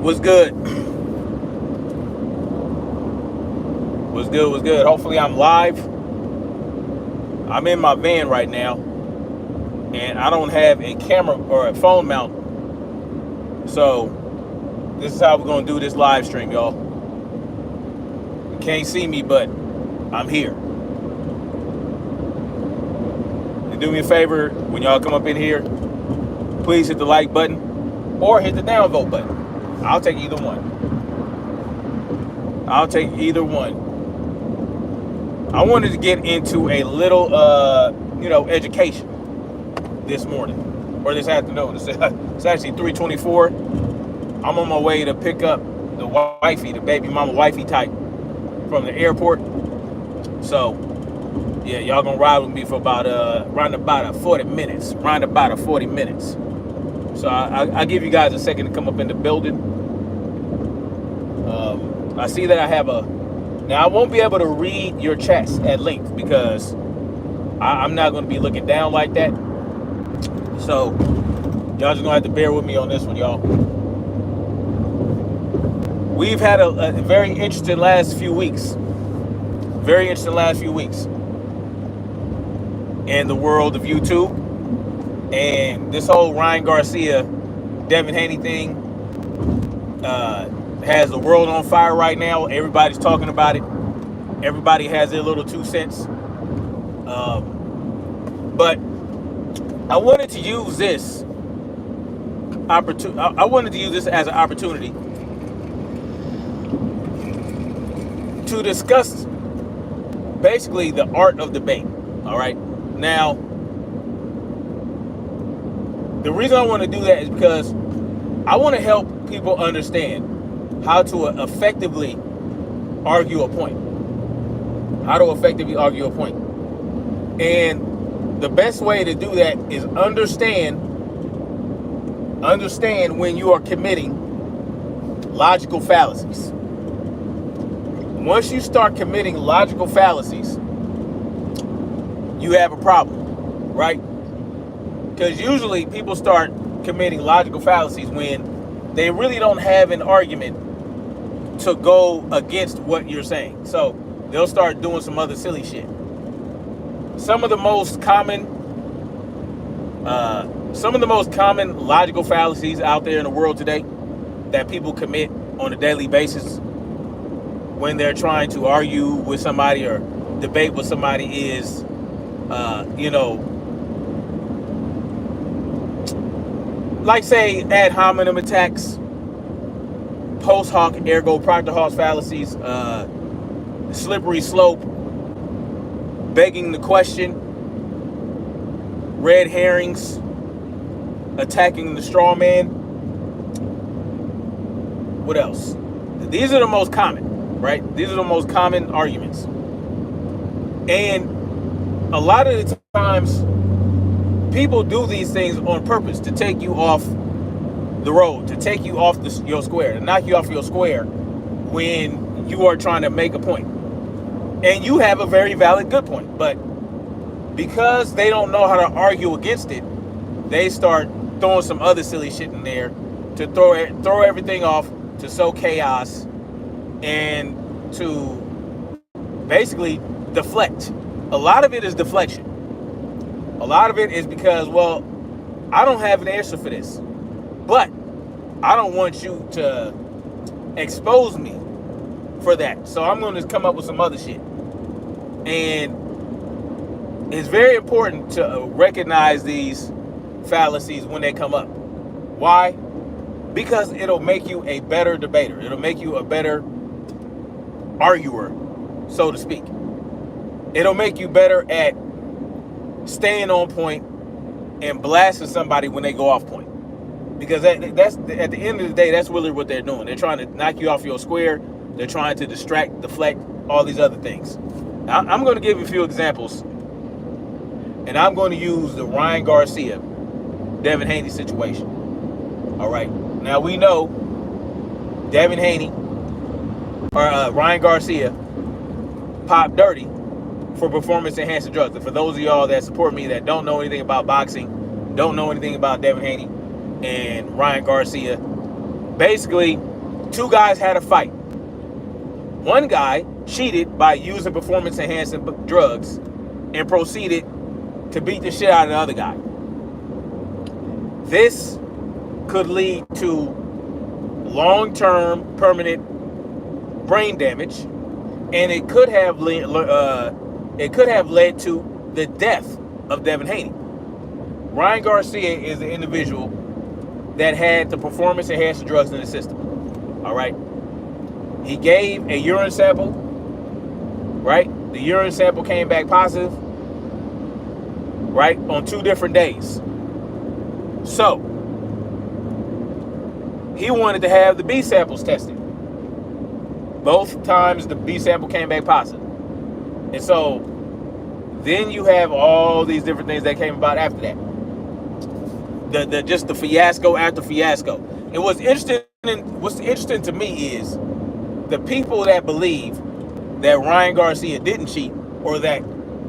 What's good? What's good? What's good? Hopefully, I'm live. I'm in my van right now, and I don't have a camera or a phone mount. So, this is how we're going to do this live stream, y'all. You can't see me, but I'm here. And do me a favor, when y'all come up in here, please hit the like button or hit the downvote button. I'll take either one. I wanted to get into a little, education this morning or this afternoon. It's actually 3:24. I'm on my way to pick up the wifey, the baby mama wifey type, from the airport. So, yeah, y'all gonna ride with me for about round about 40 minutes. So I'll give you guys a second to come up in the building. I see that I have now I won't be able to read your chats at length because I'm not going to be looking down like that. So y'all just going to have to bear with me on this one, y'all. We've had a very interesting last few weeks. In the world of YouTube. And this whole Ryan Garcia, Devin Haney thing has the world on fire right now. Everybody's talking about it. Everybody has their little 2 cents. But I wanted to use this as an opportunity to discuss basically the art of debate. All right. Now, the reason I want to do that is because I want to help people understand how to effectively argue a point. And the best way to do that is understand when you are committing logical fallacies. Once you start committing logical fallacies, you have a problem, right? Because usually people start committing logical fallacies when they really don't have an argument to go against what you're saying. So they'll start doing some other silly shit. Some of the most common logical fallacies out there in the world today that people commit on a daily basis when they're trying to argue with somebody or debate with somebody is, like say ad hominem attacks, post hoc ergo propter hoc fallacies, slippery slope, begging the question, red herrings, attacking the straw man. What else? These are the most common, right? These are the most common arguments. And a lot of the times, people do these things on purpose to take you off the road, to take you off your square, to knock you off your square when you are trying to make a point. And you have a very valid good point. But because they don't know how to argue against it, they start throwing some other silly shit in there to throw everything off, to sow chaos, and to basically deflect. A lot of it is deflection. A lot of it is because, well, I don't have an answer for this, but I don't want you to expose me for that. So I'm going to come up with some other shit. And it's very important to recognize these fallacies when they come up. Why? Because it'll make you a better debater. It'll make you a better arguer, so to speak. It'll make you better at staying on point and blasting somebody when they go off point. Because that's at the end of the day, that's really what they're doing. They're trying to knock you off your square. They're trying to distract, deflect, all these other things. Now, I'm going to give you a few examples, and I'm going to use the Ryan Garcia, Devin Haney situation. All right. Now we know Devin Haney or Ryan Garcia popped dirty for performance-enhancing drugs. And for those of y'all that support me that don't know anything about boxing, don't know anything about Devin Haney and Ryan Garcia, basically Two guys had a fight. One guy cheated by using performance-enhancing drugs and proceeded to beat the shit out of the other guy. This could lead to long-term permanent brain damage, and it could have led to the death of Devin Haney. Ryan Garcia is the individual that had the performance-enhancing drugs in the system. All right. He gave a urine sample. Right. The urine sample came back positive. Right, on 2 different days. So he wanted to have the B samples tested. Both times the B sample came back positive. And so then you have all these different things that came about after that. Just the fiasco after fiasco. And what's interesting to me is the people that believe that Ryan Garcia didn't cheat, or that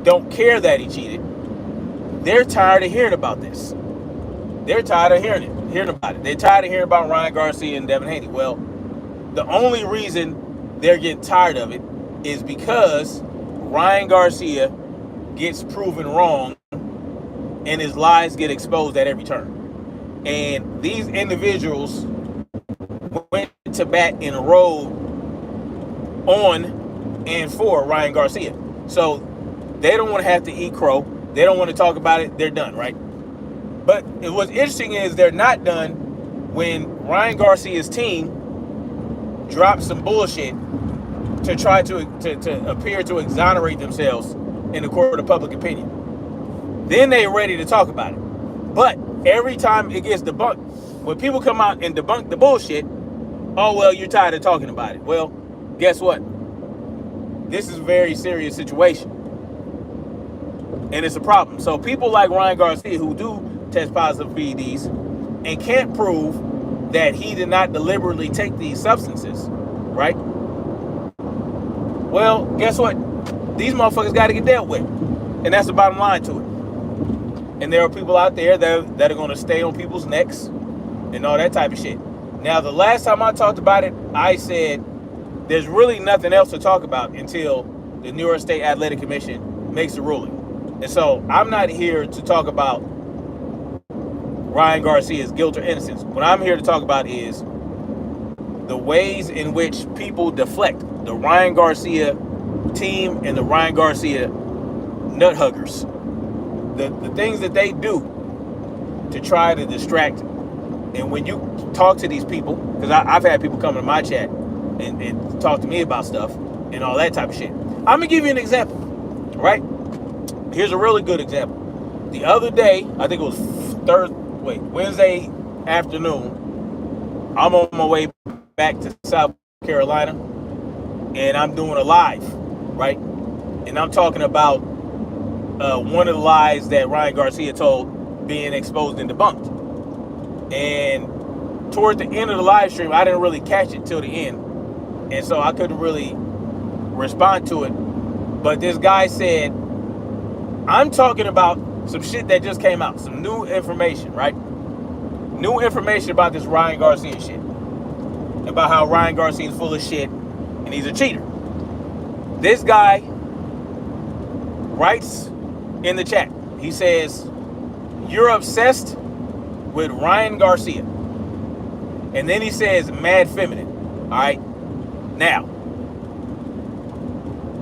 don't care that he cheated, they're tired of hearing about this. They're tired of hearing about it. They're tired of hearing about Ryan Garcia and Devin Haney. Well, the only reason they're getting tired of it is because Ryan Garcia gets proven wrong and his lies get exposed at every turn. And these individuals went to bat and rode on and for Ryan Garcia. So they don't want to have to eat crow. They don't want to talk about it. They're done, right? But what's interesting is they're not done when Ryan Garcia's team drops some bullshit to try to appear to exonerate themselves in the court of public opinion. Then they're ready to talk about it. But every time it gets debunked, when people come out and debunk the bullshit, oh, well, you're tired of talking about it. Well, guess what? This is a very serious situation. And it's a problem. So people like Ryan Garcia, who do test positive for PEDs and can't prove that he did not deliberately take these substances, right? Well, guess what? These motherfuckers got to get dealt with. And that's the bottom line to it. And there are people out there that are going to stay on people's necks and all that type of shit. Now, the last time I talked about it, I said there's really nothing else to talk about until the New York State Athletic Commission makes a ruling. And so I'm not here to talk about Ryan Garcia's guilt or innocence. What I'm here to talk about is the ways in which people deflect the Ryan Garcia team and the Ryan Garcia nut huggers. The things that they do to try to distract. And when you talk to these people, because I've had people come to my chat and talk to me about stuff and all that type of shit. I'm going to give you an example, right? Here's a really good example. The other day, I think it was Wednesday afternoon, I'm on my way back to South Carolina, and I'm doing a live, right? And I'm talking about one of the lies that Ryan Garcia told being exposed and debunked. And toward the end of the live stream, I didn't really catch it till the end. And so I couldn't really respond to it. But this guy said, I'm talking about some shit that just came out, some new information, right? New information about this Ryan Garcia shit. About how Ryan Garcia is full of shit and he's a cheater. This guy writes in the chat, he says, you're obsessed with Ryan Garcia. And then he says, mad feminine. All right. Now,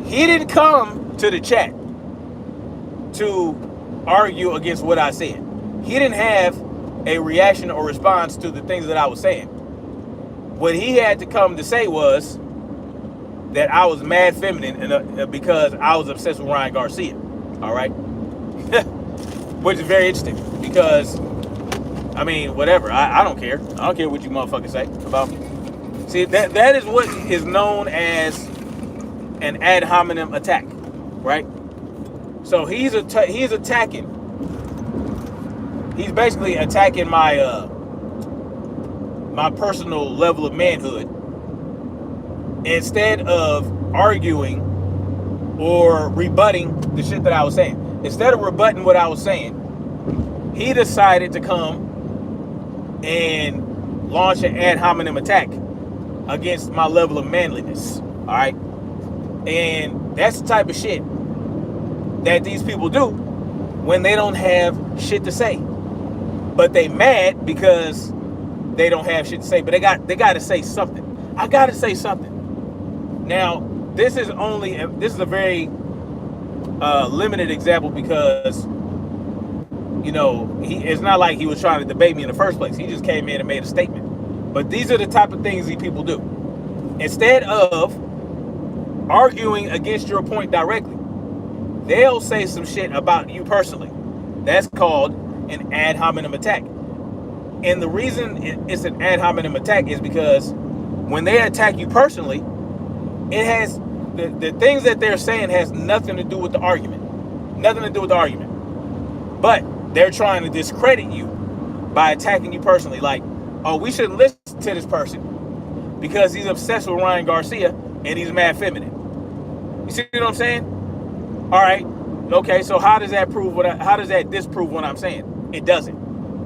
he didn't come to the chat to argue against what I said. He didn't have a reaction or response to the things that I was saying. What he had to come to say was that I was mad feminine because I was obsessed with Ryan Garcia. All right. Which is very interesting because, I mean, whatever. I don't care. I don't care what you motherfuckers say about me. See, that is what is known as an ad hominem attack, right? So he's attacking. He's basically attacking my my personal level of manhood instead of arguing or rebutting the shit that I was saying. Instead of rebutting what I was saying, he decided to come and launch an ad hominem attack against my level of manliness. All right. And that's the type of shit that these people do when they don't have shit to say. But they mad because they don't have shit to say. But they got to say something. I got to say something. Now, this is a very limited example because, you know, it's not like he was trying to debate me in the first place. He just came in and made a statement. But these are the type of things these people do. Instead of arguing against your point directly, they'll say some shit about you personally. That's called an ad hominem attack. And the reason it's an ad hominem attack is because when they attack you personally, it has the things that they're saying has nothing to do with the argument. Nothing to do with the argument. But they're trying to discredit you by attacking you personally. Like, oh, we shouldn't listen to this person because he's obsessed with Ryan Garcia and he's mad feminine. You see what I'm saying? All right. Okay, so how does that disprove what I'm saying? It doesn't.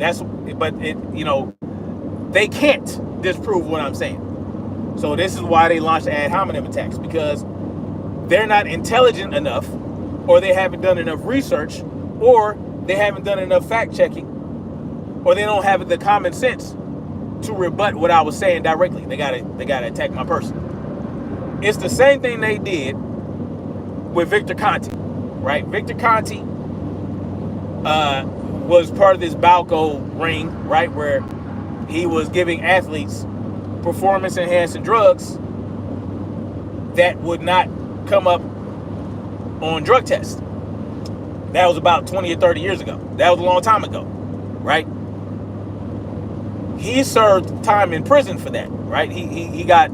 They can't disprove what I'm saying. So this is why they launched ad hominem attacks, because they're not intelligent enough, or they haven't done enough research, or they haven't done enough fact checking, or they don't have the common sense to rebut what I was saying directly. They gotta attack my person. It's the same thing they did with Victor Conte, right? Victor Conte was part of this Balco ring, right, where he was giving athletes performance-enhancing drugs that would not come up on drug tests. That was about 20 or 30 years ago. That was a long time ago, right? He served time in prison for that, right? He got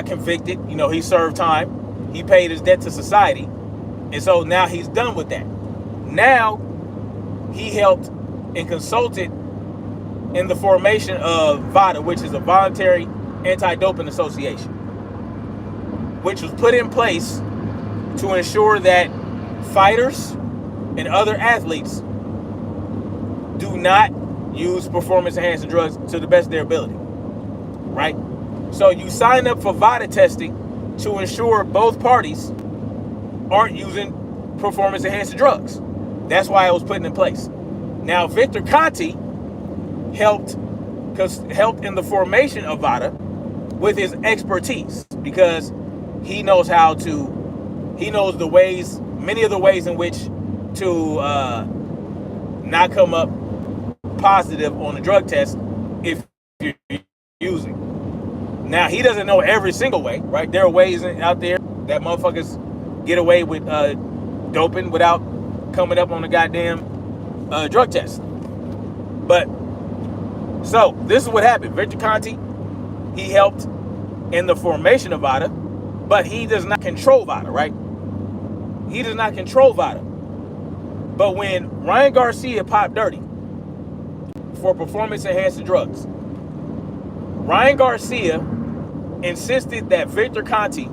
convicted. You know, he served time. He paid his debt to society, and so now he's done with that. Now he helped and consulted in the formation of VADA, which is a voluntary anti-doping association, which was put in place to ensure that fighters and other athletes do not use performance-enhancing drugs to the best of their ability, right? So you sign up for VADA testing to ensure both parties aren't using performance-enhancing drugs. That's why it was put in place. Now, Victor Conte helped in the formation of VADA with his expertise, because he knows the ways, many of the ways in which to not come up positive on a drug test if you're using. Now, he doesn't know every single way, right? There are ways out there that motherfuckers get away with doping without coming up on a goddamn drug test. But so this is what happened. Victor Conte, he helped in the formation of VADA, but he does not control VADA, right? He does not control VADA. But when Ryan Garcia popped dirty for performance-enhancing drugs, Ryan Garcia insisted that Victor Conte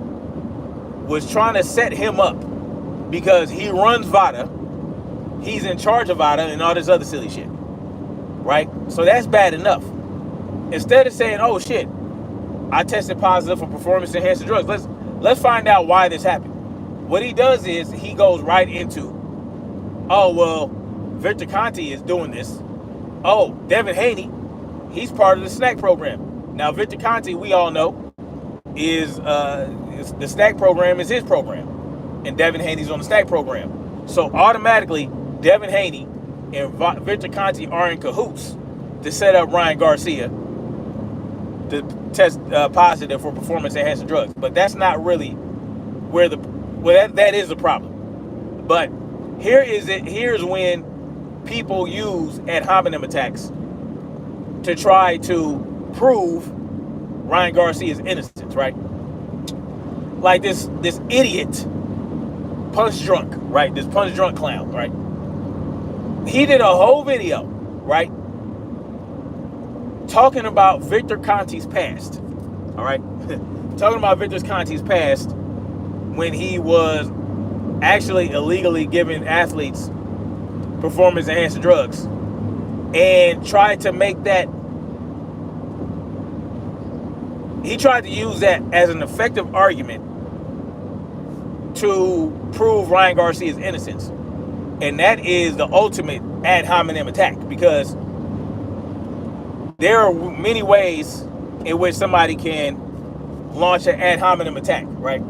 was trying to set him up because he runs VADA, he's in charge of VADA, and all this other silly shit, right? So that's bad enough. Instead of saying, oh shit, I tested positive for performance-enhancing drugs, let's find out why this happened. What he does is he goes right into, oh, well, Victor Conte is doing this. Oh, Devin Haney, he's part of the SNAC program. Now, Victor Conte, we all know, is the SNAC program is his program, and Devin Haney's on the SNAC program. So automatically, Devin Haney and Victor Conte are in cahoots to set up Ryan Garcia to test positive for performance-enhancing drugs. But that's not really where that is the problem. But here's when people use ad hominem attacks to try to prove Ryan Garcia's innocence, right? Like this idiot punch drunk, right? This punch drunk clown, right? He did a whole video, right, talking about Victor Conte's past, all right? Talking about Victor Conte's past when he was actually illegally giving athletes performance-enhancing drugs, and tried to make that He tried to use that as an effective argument to prove Ryan Garcia's innocence. And that is the ultimate ad hominem attack, because there are many ways in which somebody can launch an ad hominem attack, right?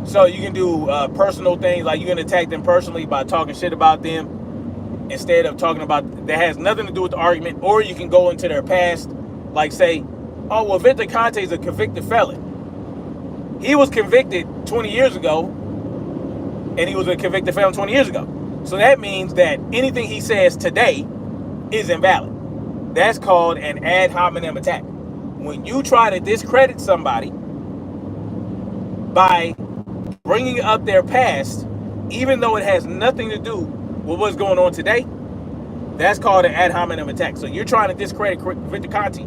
So you can do personal things, like you can attack them personally by talking shit about them instead of talking about that has nothing to do with the argument. Or you can go into their past, like say, oh, well, Victor Conte is a convicted felon. He was convicted 20 years ago, and he was a convicted felon 20 years ago. So that means that anything he says today is invalid. That's called an ad hominem attack. When you try to discredit somebody by bringing up their past, even though it has nothing to do with what's going on today, that's called an ad hominem attack. So you're trying to discredit Victor Conte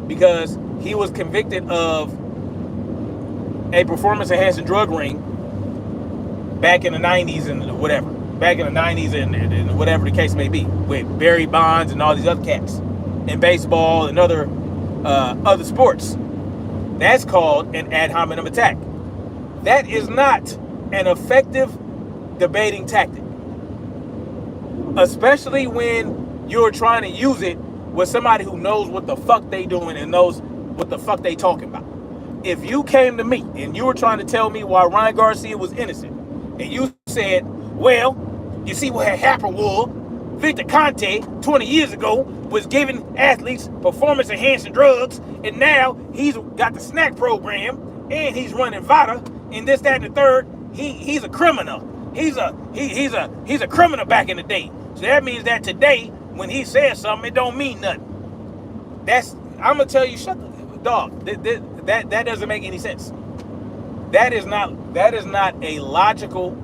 because he was convicted of a performance-enhancing drug ring back in the 90s and whatever. Back in the 90s and whatever the case may be, with Barry Bonds and all these other cats, in baseball and other sports. That's called an ad hominem attack. That is not an effective debating tactic, especially when you're trying to use it with somebody who knows what the fuck they doing and knows what the fuck they talking about. If you came to me and you were trying to tell me why Ryan Garcia was innocent, and you said, well, you see what had happened was Victor Conte 20 years ago was giving athletes performance-enhancing drugs, and now he's got the snack program and he's running VADA and this, that, and the third. He's a criminal. He's a criminal back in the day. So that means that today, when he says something, it don't mean nothing. I'm gonna tell you, shut the dog. That doesn't make any sense. That is not a logical.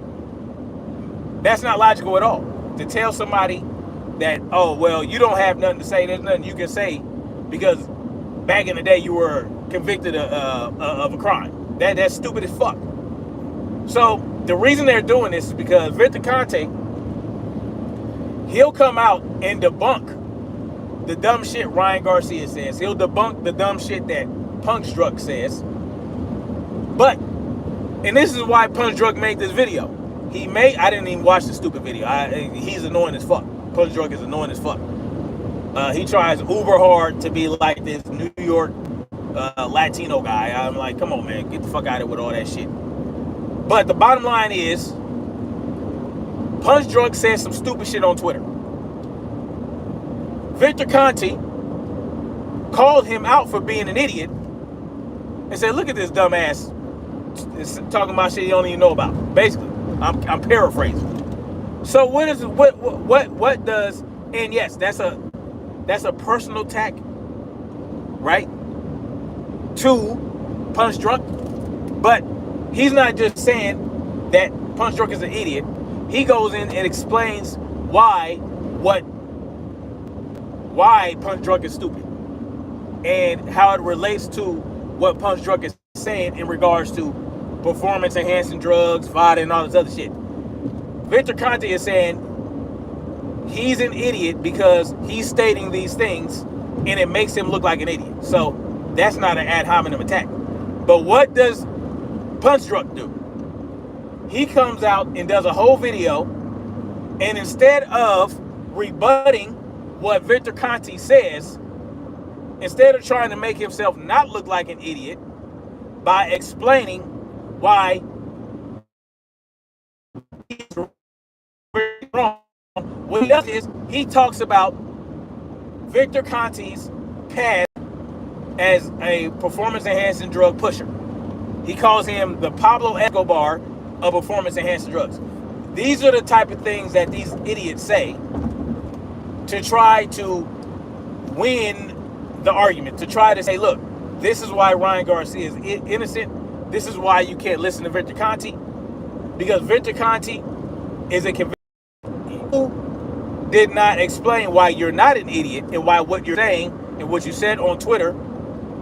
That's not logical at all. To tell somebody that, oh, well, you don't have nothing to say, there's nothing you can say because back in the day you were convicted of a crime. That's stupid as fuck. So the reason they're doing this is because Victor Conte, he'll come out and debunk the dumb shit Ryan Garcia says. He'll debunk the dumb shit that Punch Drunk says. But, and this is why Punch Drunk made this video. I didn't even watch the stupid video. He's annoying as fuck. Punch Drunk is annoying as fuck. He tries uber hard to be like this New York Latino guy. I'm like, come on, man, get the fuck out of it with all that shit. But the bottom line is, Punch Drunk said some stupid shit on Twitter. Victor Conte called him out for being an idiot and said, look at this dumbass talking about shit he don't even know about. Basically, I'm paraphrasing. So what does, and yes, that's a personal attack, right, to Punch Drunk. But he's not just saying that Punch Drunk is an idiot. He goes in and explains why Punch Drunk is stupid and how it relates to what Punch Drunk is saying in regards to performance enhancing drugs, VADA, and all this other shit. Victor Conte is saying he's an idiot because he's stating these things and it makes him look like an idiot. So that's not an ad hominem attack. But what does Punch Drunk do? He comes out and does a whole video, and instead of rebutting what Victor Conte says, instead of trying to make himself not look like an idiot by explaining why he's wrong, what he does is he talks about Victor Conte's past as a performance-enhancing drug pusher. He calls him the Pablo Escobar of performance-enhancing drugs. These are the type of things that these idiots say to try to win the argument, to try to say, look, this is why Ryan Garcia is innocent. This is why you can't listen to Victor Conte, because Victor Conte is a convicted. You did not explain why you're not an idiot and why what you're saying and what you said on Twitter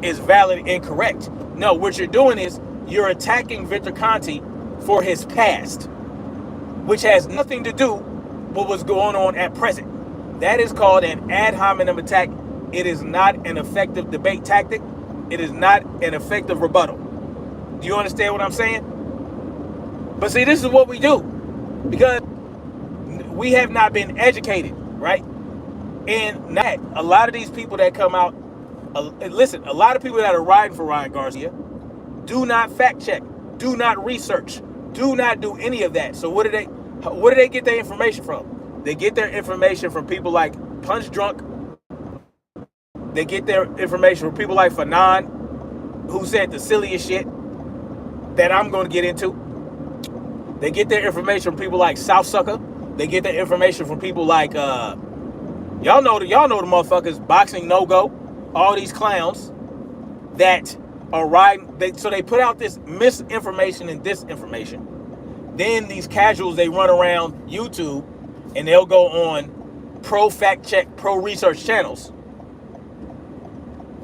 is valid and correct. No, what you're doing is you're attacking Victor Conte for his past, which has nothing to do with what's going on at present. That is called an ad hominem attack. It is not an effective debate tactic. It is not an effective rebuttal. Do you understand what I'm saying? But see, this is what we do because we have not been educated, right? And that a lot of these people that come out, listen, a lot of people that are riding for Ryan Garcia do not fact check, do not research, do not do any of that. So what do they get their information from? They get their information from people like Punch Drunk. They get their information from people like Fanon, who said the silliest shit that I'm going to get into. They get their information from people like Southsucker. They get their information from people like y'all know the motherfuckers, Boxing No Go, all these clowns that are riding. So they put out this misinformation and disinformation. Then these casuals, they run around YouTube and they'll go on pro fact check, pro research channels.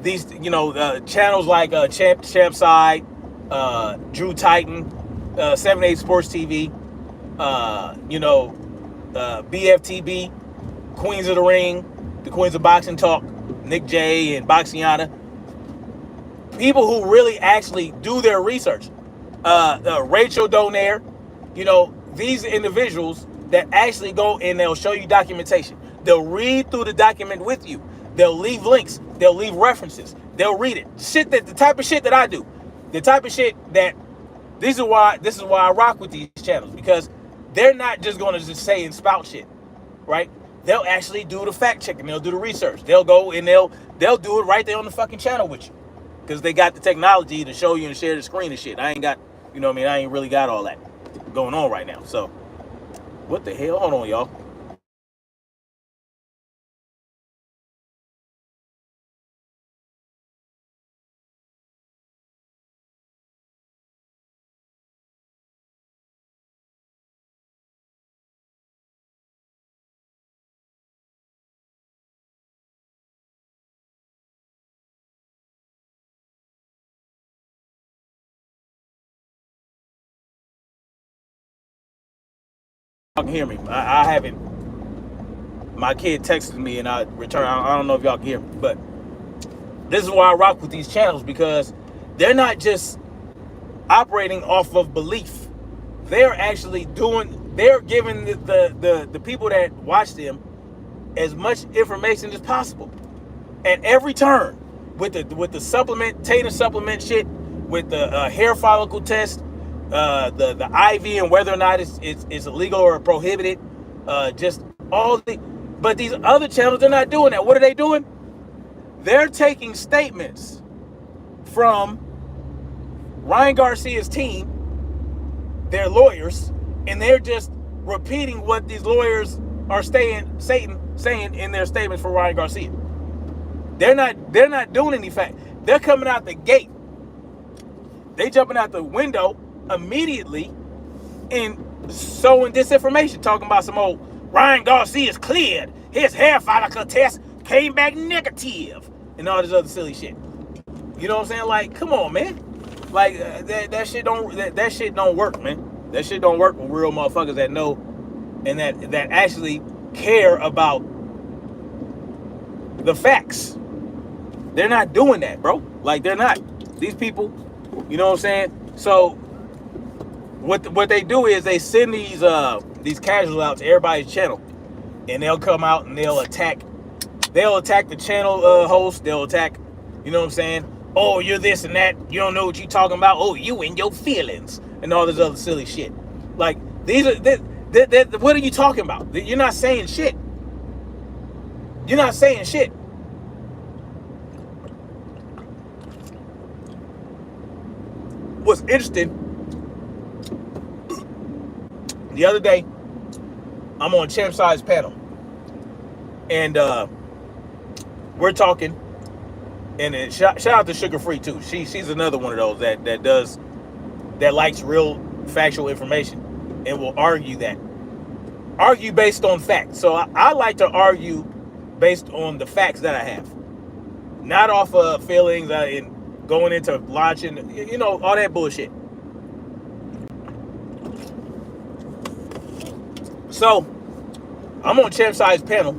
These, channels like Champside, Drew Titan, 78 Sports TV, BFTB, Queens of the Ring, the Queens of Boxing Talk, Nick J and Boxiana. People who really actually do their research. Rachel Donaire, these individuals that actually go and they'll show you documentation. They'll read through the document with you. They'll leave links. They'll leave references. They'll read it. The type of shit that I do. The type of shit that this is why I rock with these channels, because they're not just going to just say and spout shit, right? They'll actually do the fact checking. They'll do the research. They'll go and they'll do it right there on the fucking channel with you, because they got the technology to show you and share the screen and shit. I ain't got, I ain't really got all that going on right now. So what the hell? Hold on, y'all. Y'all can hear me. I haven't. My kid texted me and I returned. I don't know if y'all can hear me, but this is why I rock with these channels, because they're not just operating off of belief. They're actually they're giving the people that watch them as much information as possible at every turn, with the tainted supplement shit, with the hair follicle test, the IV and whether or not it's illegal or prohibited, just all the. But these other channels, they're not doing that. What are they doing? They're taking statements from Ryan Garcia's team, their lawyers, and they're just repeating what these lawyers are saying in their statements for Ryan Garcia. They're not doing any fact. They're coming out the gate. They jumping out the window immediately and sowing disinformation, talking about some old Ryan Garcia's cleared. His hair follicle test came back negative, and all this other silly shit. You know what I'm saying? Like, come on, man. Like that shit don't work, man. That shit don't work with real motherfuckers that know and that actually care about the facts. They're not doing that, bro. Like, they're not. These people, you know what I'm saying? So what they do is they send these casuals out to everybody's channel, and they'll come out and they'll attack the channel host. They'll attack, you know what I'm saying? Oh, you're this and that. You don't know what you're talking about. Oh, you in your feelings and all this other silly shit. Like, what are you talking about? You're not saying shit. You're not saying shit. What's interesting, the other day, I'm on Champside's panel, and we're talking, and shout out to Sugar Free too. She's another one of those that likes real factual information and will argue based on facts. So I like to argue based on the facts that I have, not off of feelings and going into launching, all that bullshit. So I'm on Champside's panel,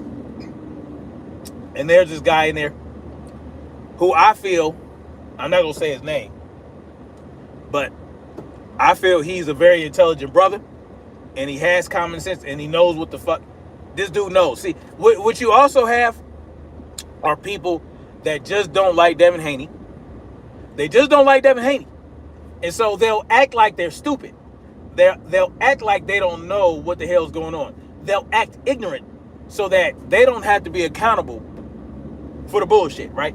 and there's this guy in there who I feel I'm not gonna say his name, but I feel he's a very intelligent brother, and he has common sense, and he knows what the fuck this dude knows. See, what you also have are people that just don't like Devin Haney. They just don't like Devin Haney, and so they'll act like they're stupid. They'll act like they don't know what the hell's going on. They'll act ignorant so that they don't have to be accountable for the bullshit, right?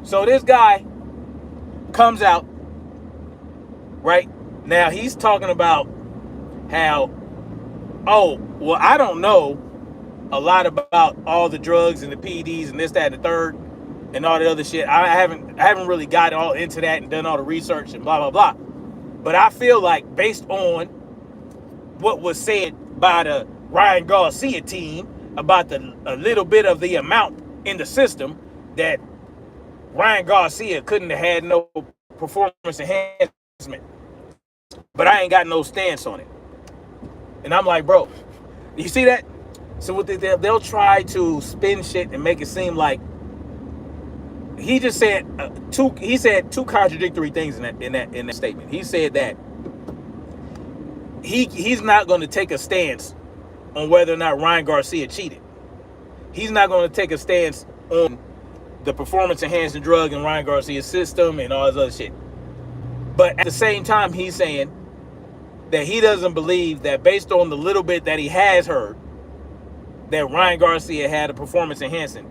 So this guy comes out, right? Now he's talking about how, oh, well, I don't know a lot about all the drugs and the PEDs and this, that, and the third, and all the other shit. I haven't really got all into that and done all the research and blah, blah, blah. But I feel like based on what was said by the Ryan Garcia team about a little bit of the amount in the system, that Ryan Garcia couldn't have had no performance enhancement. But I ain't got no stance on it. And I'm like, bro, you see that? So what they'll try to spin shit and make it seem like he just said two contradictory things in that statement. He said that he's not going to take a stance on whether or not Ryan Garcia cheated. He's not going to take a stance on the performance enhancing drug in Ryan Garcia's system and all this other shit. But at the same time, he's saying that he doesn't believe that, based on the little bit that he has heard, that Ryan Garcia had a performance enhancing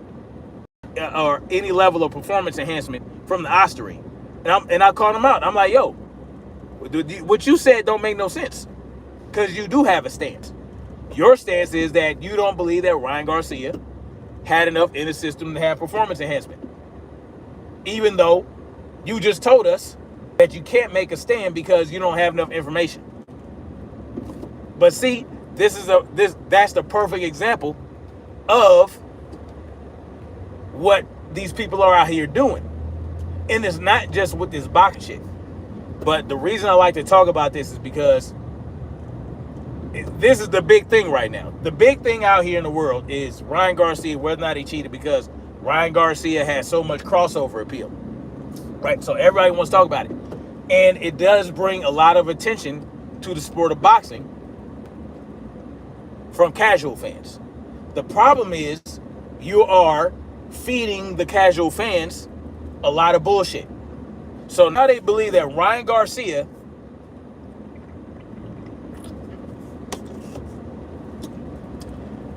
or any level of performance enhancement from the Osterine. And I called him out. I'm like, yo, what you said don't make no sense, because you do have a stance. Your stance is that you don't believe that Ryan Garcia had enough in the system to have performance enhancement, even though you just told us that you can't make a stand because you don't have enough information. But see, that's the perfect example of what these people are out here doing. And it's not just with this boxing shit. But the reason I like to talk about this is because this is the big thing right now. The big thing out here in the world is Ryan Garcia, whether or not he cheated, because Ryan Garcia has so much crossover appeal, right? So everybody wants to talk about it. And it does bring a lot of attention to the sport of boxing from casual fans. The problem is you are feeding the casual fans a lot of bullshit. So now they believe that Ryan Garcia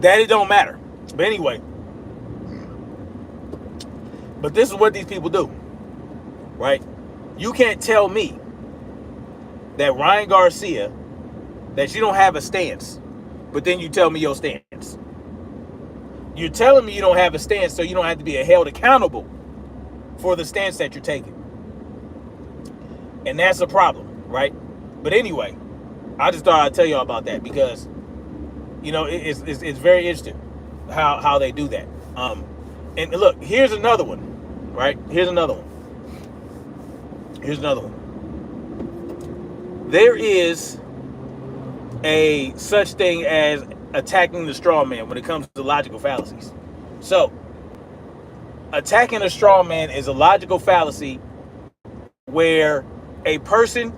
that it don't matter. But anyway, but this is what these people do, right? You can't tell me that Ryan Garcia, that you don't have a stance, but then you tell me your stance. You're telling me you don't have a stance so you don't have to be held accountable for the stance that you're taking. And that's a problem, right? But anyway, I just thought I'd tell y'all about that because, you know, it's very interesting how they do that. And look, here's another one, right? Here's another one. There is a such thing as attacking the straw man when it comes to logical fallacies. So, attacking a straw man is a logical fallacy where a person,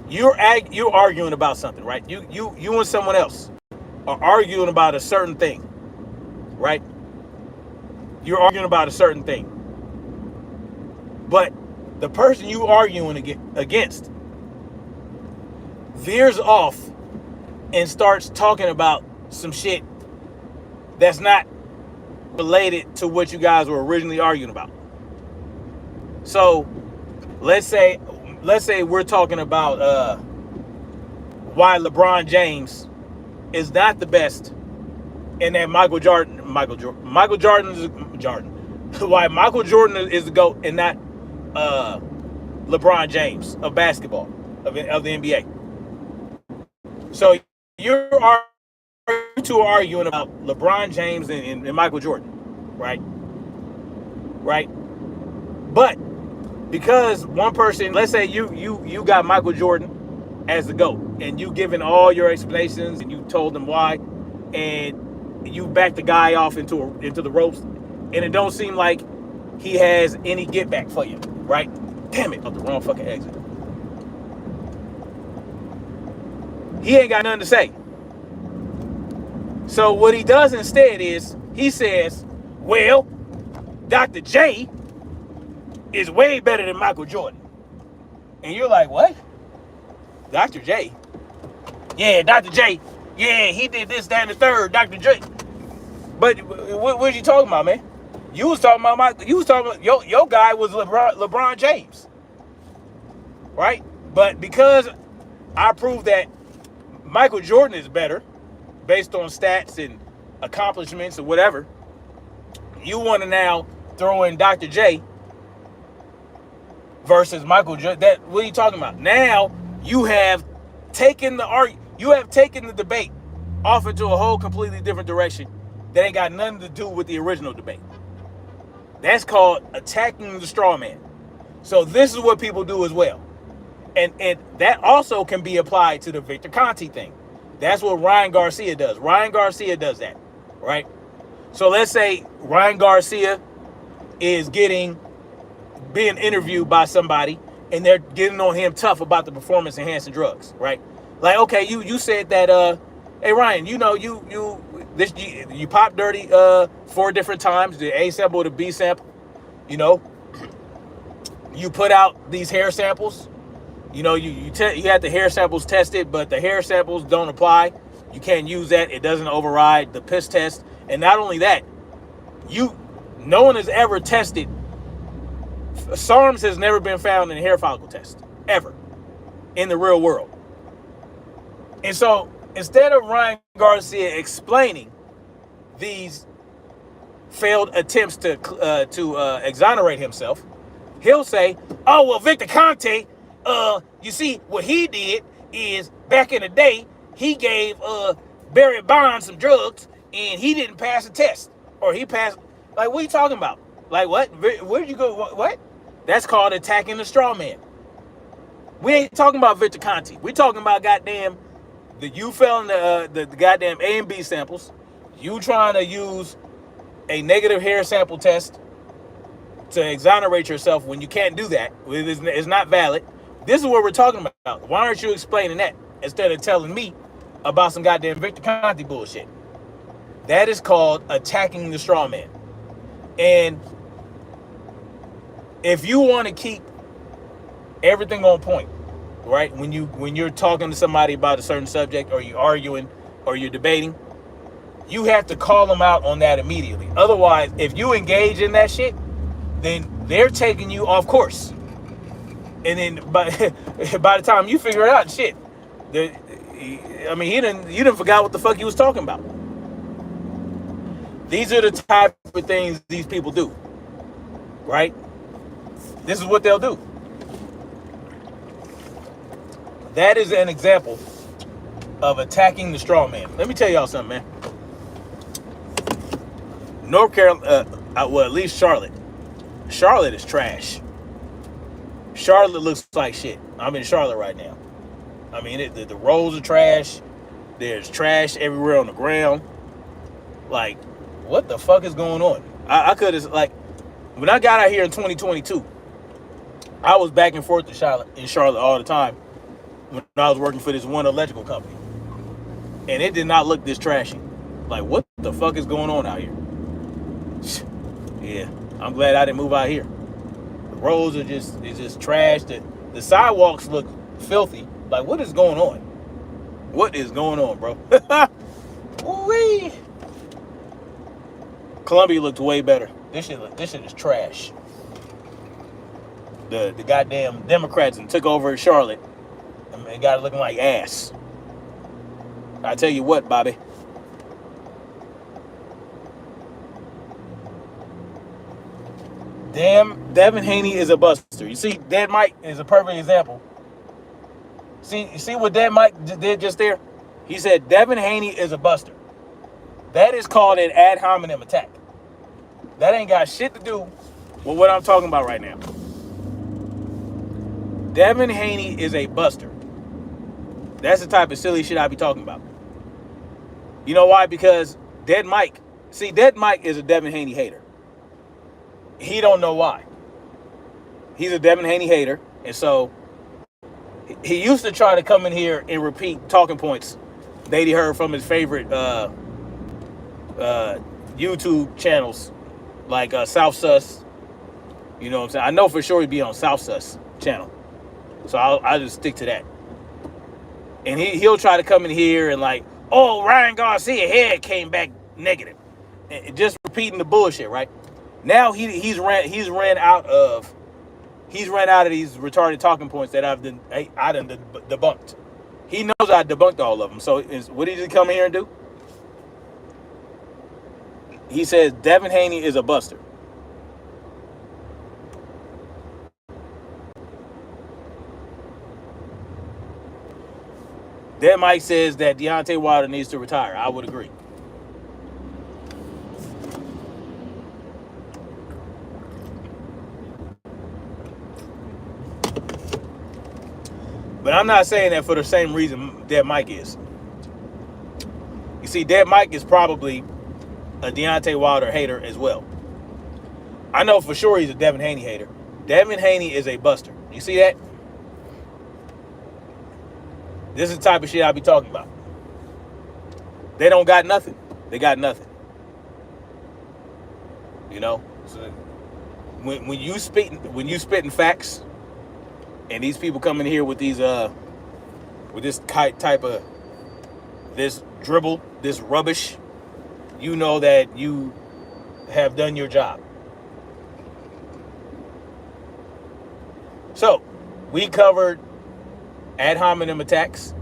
you're arguing about something, right? You and someone else are arguing about a certain thing, right? You're arguing about a certain thing. But the person you arguing against veers off and starts talking about some shit that's not related to what you guys were originally arguing about. So let's say we're talking about why LeBron James is not the best, and that why Michael Jordan is the GOAT and not LeBron James of basketball, of the NBA. So you're arguing about LeBron James and Michael Jordan, right? Right? But because one person, let's say you got Michael Jordan as the GOAT, and you given all your explanations and you told them why, and you backed the guy off into the ropes, and it don't seem like he has any get back for you, right? Damn it, up the wrong fucking exit. He ain't got nothing to say. So what he does instead is he says, well, Dr. J is way better than Michael Jordan. And you're like, what? Dr. J? Yeah, Dr. J. Yeah, he did this, that, and the third, Dr. J. But what was you talking about, man? You was talking about your guy was LeBron James. Right? But because I proved that Michael Jordan is better based on stats and accomplishments or whatever, you want to now throw in Dr. J versus Michael Jordan. What are you talking about? Now you have taken the debate off into a whole completely different direction that ain't got nothing to do with the original debate. That's called attacking the straw man. So this is what people do as well. And that also can be applied to the Victor Conte thing. That's what Ryan Garcia does. Ryan Garcia does that, right? So let's say Ryan Garcia is being interviewed by somebody and they're getting on him tough about the performance enhancing drugs, right? Like, okay, you said that, hey Ryan, you know, you pop dirty 4 different times, the A sample, the B sample, you know, you put out these hair samples, you know, you had the hair samples tested, but the hair samples don't apply. You can't use that. It doesn't override the piss test. And not only that, no one has ever tested. SARMs has never been found in a hair follicle test, ever, in the real world. And so instead of Ryan Garcia explaining these failed attempts to exonerate himself, he'll say, oh, well, Victor Conte, you see, what he did is back in the day, he gave Barry Bonds some drugs and he didn't pass a test. Or he passed. Like, what are you talking about? Like, what? Where'd you go? What? That's called attacking the straw man. We ain't talking about Victor Conte. We talking about goddamn you fell in the goddamn A and B samples. You trying to use a negative hair sample test to exonerate yourself when you can't do that. It's not valid. This is what we're talking about. Why aren't you explaining that instead of telling me about some goddamn Victor Conte bullshit? That is called attacking the straw man. And if you want to keep everything on point, right? When you're talking to somebody about a certain subject, or you're arguing, or you're debating, you have to call them out on that immediately. Otherwise, if you engage in that shit, then they're taking you off course. And then by the time you figure it out, shit, you didn't forgot what the fuck you was talking about. These are the type of things these people do, right? This is what they'll do. That is an example of attacking the straw man. Let me tell y'all something, man. North Carolina, well, at least Charlotte. Charlotte is trash. Charlotte looks like shit. I'm in Charlotte right now. I mean, the roads are trash. There's trash everywhere on the ground. Like, what the fuck is going on? I could have, like, when I got out here in 2022, I was back and forth to Charlotte all the time when I was working for this one electrical company. And it did not look this trashy. Like, what the fuck is going on out here? Yeah, I'm glad I didn't move out here. The roads are just trash. The sidewalks look filthy. Like, what is going on? What is going on, bro? Ooh-wee. Columbia looked way better. This shit is trash. The goddamn Democrats and took over Charlotte and got it looking like ass. I tell you what, Bobby. Damn, Devin Haney is a buster. You see, Dead Mike is a perfect example. See what Dead Mike did just there? He said Devin Haney is a buster. That is called an ad hominem attack. That ain't got shit to do with what I'm talking about right now. Devin Haney is a buster. That's the type of silly shit I be talking about. You know why? Because Dead Mike is a Devin Haney hater. He don't know why. He's a Devin Haney hater, and so he used to try to come in here and repeat talking points that he heard from his favorite YouTube channels like South Sus. You know what I'm saying? I know for sure he'd be on South Sus channel, so I'll just stick to that. And he'll try to come in here and like, oh, Ryan Garcia head came back negative, and just repeating the bullshit, right? Now he's ran out of these retarded talking points that I done debunked. He knows I debunked all of them. So what did he come here and do? He says Devin Haney is a buster. Then Mike says that Deontay Wilder needs to retire. I would agree. But I'm not saying that for the same reason Dead Mike is. You see, Dead Mike is probably a Deontay Wilder hater as well. I know for sure he's a Devin Haney hater. Devin Haney is a buster. You see that? This is the type of shit I be talking about. They don't got nothing. They got nothing. You know? So when you spitting facts, and these people come in here with these with this type of this dribble, this rubbish, you know that you have done your job. So we covered ad hominem attacks.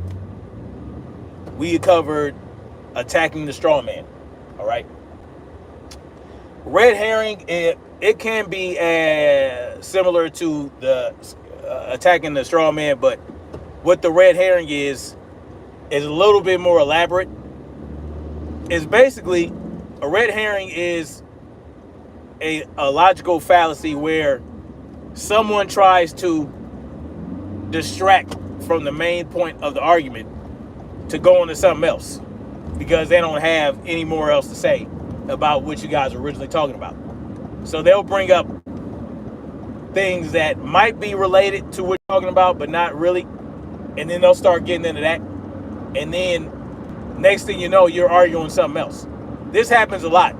We covered attacking the straw man. All right. Red herring, it can be similar to the attacking the straw man, but what the red herring is a little bit more elaborate. It's basically a red herring is a logical fallacy where someone tries to distract from the main point of the argument to go into something else because they don't have any more else to say about what you guys are originally talking about. So they'll bring up things that might be related to what you're talking about, but not really. And then they'll start getting into that. And then next thing you know, you're arguing something else. This happens a lot.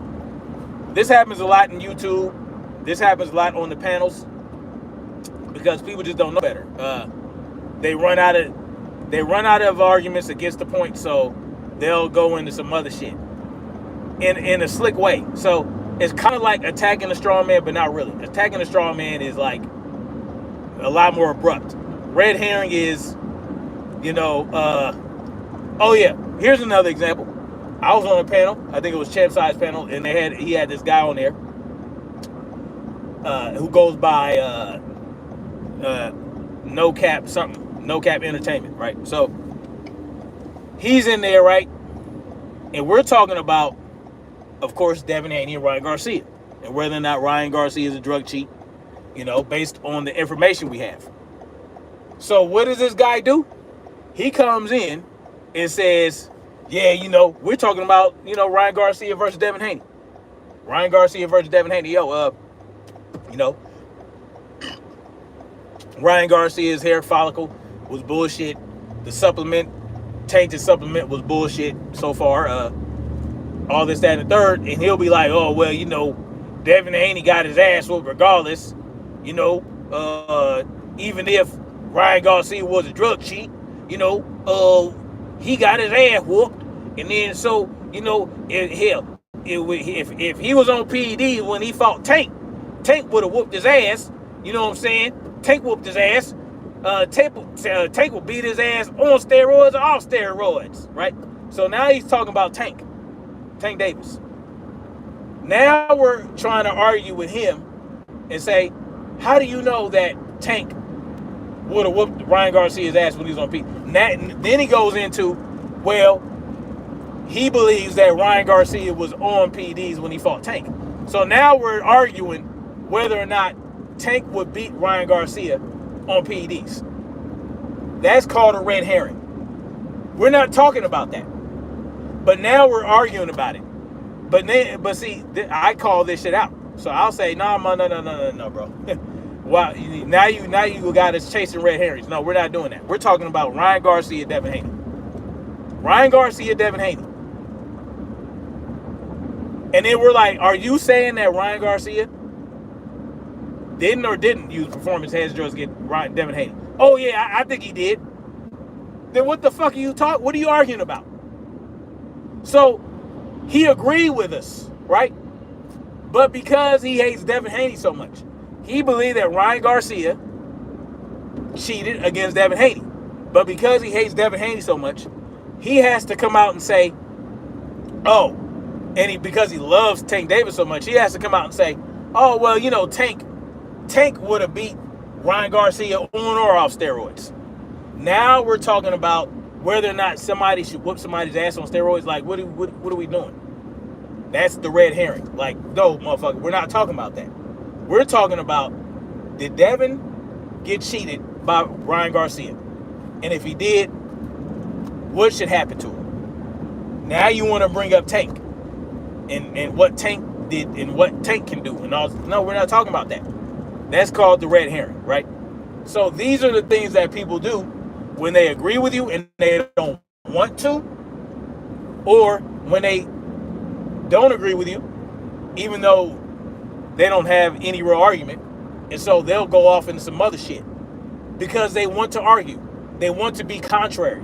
This happens a lot in YouTube. This happens a lot on the panels because people just don't know better. They run out of arguments against the point, so they'll go into some other shit in a slick way. So it's kind of like attacking a straw man, but not really. Attacking a straw man is like a lot more abrupt. Red herring is, oh yeah, here's another example. I was on a panel, I think it was Champ Size panel, and he had this guy on there who goes by No Cap Entertainment, right? So he's in there, right? And we're talking about, of course, Devin Haney and Ryan Garcia, and whether or not Ryan Garcia is a drug cheat, based on the information we have. So what does this guy do? He comes in and says, yeah, we're talking about, Ryan Garcia versus Devin Haney. Ryan Garcia versus Devin Haney. Ryan Garcia's hair follicle was bullshit. The tainted supplement was bullshit so far. All this, that, and the third. And he'll be like, oh, well, Devin Haney got his ass whooped regardless. Even if Ryan Garcia was a drug cheat, he got his ass whooped. And then so, if he was on PED when he fought Tank would have whooped his ass. You know what I'm saying? Tank whooped his ass. Tank will beat his ass on steroids or off steroids, right? So now he's talking about Tank Davis. Now we're trying to argue with him and say, how do you know that Tank would have whooped Ryan Garcia's ass when he was on PED? Then he goes into, well, he believes that Ryan Garcia was on PEDs when he fought Tank. So now we're arguing whether or not Tank would beat Ryan Garcia on PEDs. That's called a red herring. We're not talking about that. But now we're arguing about it. But see, I call this shit out. So I'll say, no, bro. Wow, now you got us chasing red herrings. No, we're not doing that. We're talking about Ryan Garcia, Devin Haney. Ryan Garcia, Devin Haney. And then we're like, are you saying that Ryan Garcia didn't or didn't use performance enhancing drugs to get Devin Haney? Oh yeah, I think he did. Then what the fuck are you talking? What are you arguing about? So he agreed with us, right? But because he hates Devin Haney so much, he believed that Ryan Garcia cheated against Devin Haney. But because he hates Devin Haney so much, he has to come out and say, oh, and because he loves Tank Davis so much, he has to come out and say, oh, well, you know, Tank would have beat Ryan Garcia on or off steroids. Now we're talking about whether or not somebody should whoop somebody's ass on steroids. Like, what are we doing? That's the red herring. Like, no, motherfucker, we're not talking about that. We're talking about, did Devin get cheated by Ryan Garcia? And if he did, what should happen to him? Now you want to bring up Tank and what Tank did and what Tank can do. And all. No, we're not talking about that. That's called the red herring, right? So these are the things that people do when they agree with you and they don't want to, or when they don't agree with you, even though they don't have any real argument. And so they'll go off into some other shit because they want to argue. They want to be contrary.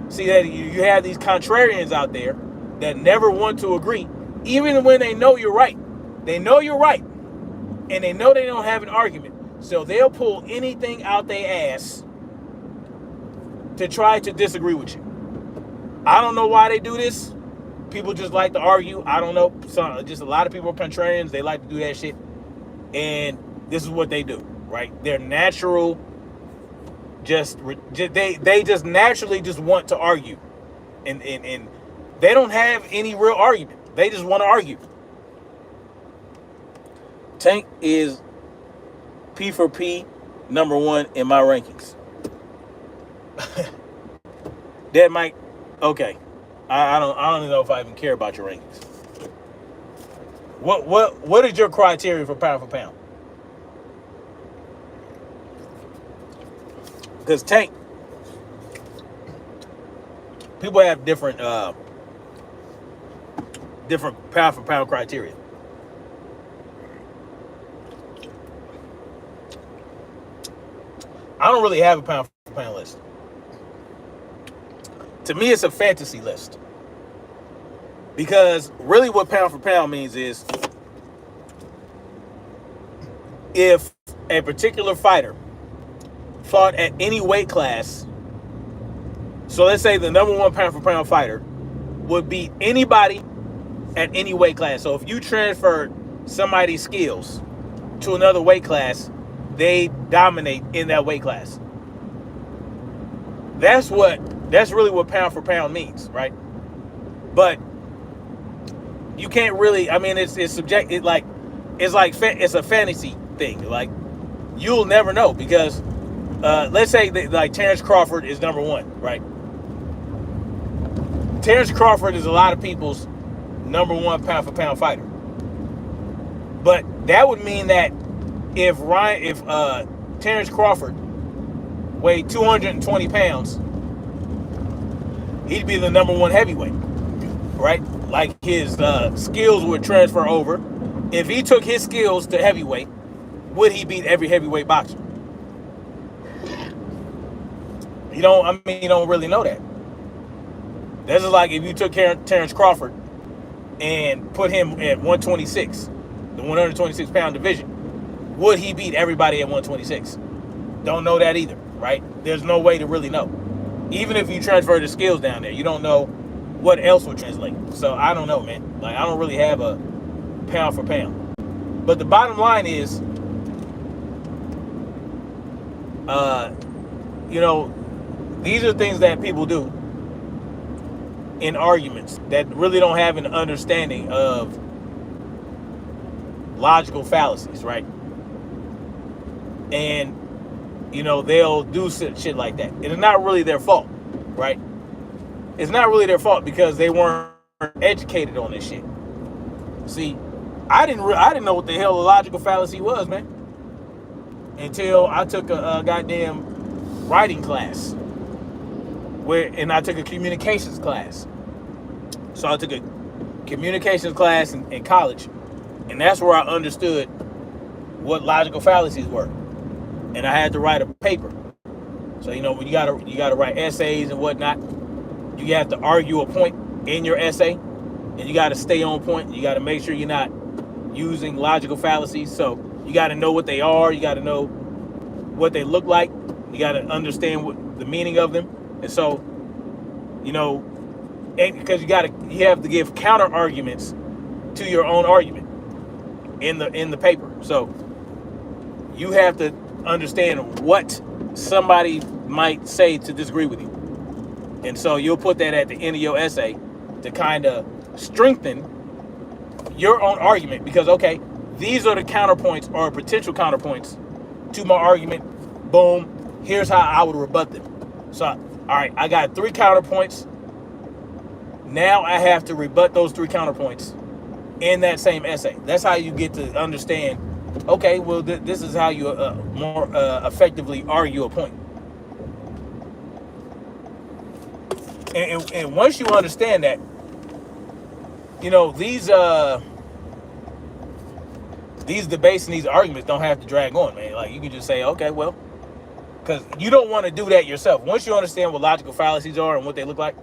See that you have these contrarians out there that never want to agree, even when they know you're right. They know you're right, and they know they don't have an argument. So they'll pull anything out their ass to try to disagree with you. I don't know why they do this. People just like to argue. I don't know. Just a lot of people are contrarians. They like to do that shit. And this is what they do, right? They're natural. They just naturally just want to argue. And they don't have any real argument. They just want to argue. Tank is P for P, number one in my rankings. Dead Mike, okay. I don't know if I even care about your rankings. What is your criteria for pound? Because Tank, people have different pound for pound criteria. I don't really have a pound for pound list. To me, it's a fantasy list. Because really what pound for pound means is if a particular fighter fought at any weight class, so let's say the number one pound for pound fighter would beat anybody at any weight class. So if you transferred somebody's skills to another weight class, they dominate in that weight class. That's really what pound for pound means, right? But you can't really, I mean, it's subjective. It's a fantasy thing. Like, you'll never know because let's say that, like, Terrence Crawford is number one, right? Terrence Crawford is a lot of people's number one pound for pound fighter. But that would mean that if Terrence Crawford weighed 220 pounds, he'd be the number one heavyweight, right? Like, his skills would transfer over. If he took his skills to heavyweight, would he beat every heavyweight boxer? You don't really know that. This is like if you took Terrence Crawford and put him at 126, the 126 pound division, would he beat everybody at 126? Don't know that either, right? There's no way to really know. Even if you transfer the skills down there, you don't know what else will translate. So I don't know, man. Like, I don't really have a pound for pound. But the bottom line is, these are things that people do in arguments that really don't have an understanding of logical fallacies, right? And, they'll do shit like that. And it's not really their fault, right? It's not really their fault because they weren't educated on this shit. See, I didn't know what the hell a logical fallacy was, man. until I took a goddamn writing class, and I took a communications class. So I took a communications class in college, and that's where I understood what logical fallacies were. And I had to write a paper. So when you gotta write essays and whatnot, you have to argue a point in your essay, and you got to stay on point. You got to make sure you're not using logical fallacies. So you got to know what they are. You got to know what they look like. You got to understand what the meaning of them. And so, because you have to give counter arguments to your own argument in the paper. So you have to understand what somebody might say to disagree with you. And so you'll put that at the end of your essay to kind of strengthen your own argument, because, okay, these are the counterpoints or potential counterpoints to my argument. Boom, here's how I would rebut them. So, all right, I got 3 counterpoints. Now I have to rebut those 3 counterpoints in that same essay. That's how you get to understand, okay, well, this is how you more effectively argue a point. And once you understand that, these debates and these arguments don't have to drag on, man. Like, you can just say, okay, well, because you don't want to do that yourself. Once you understand what logical fallacies are and what they look like,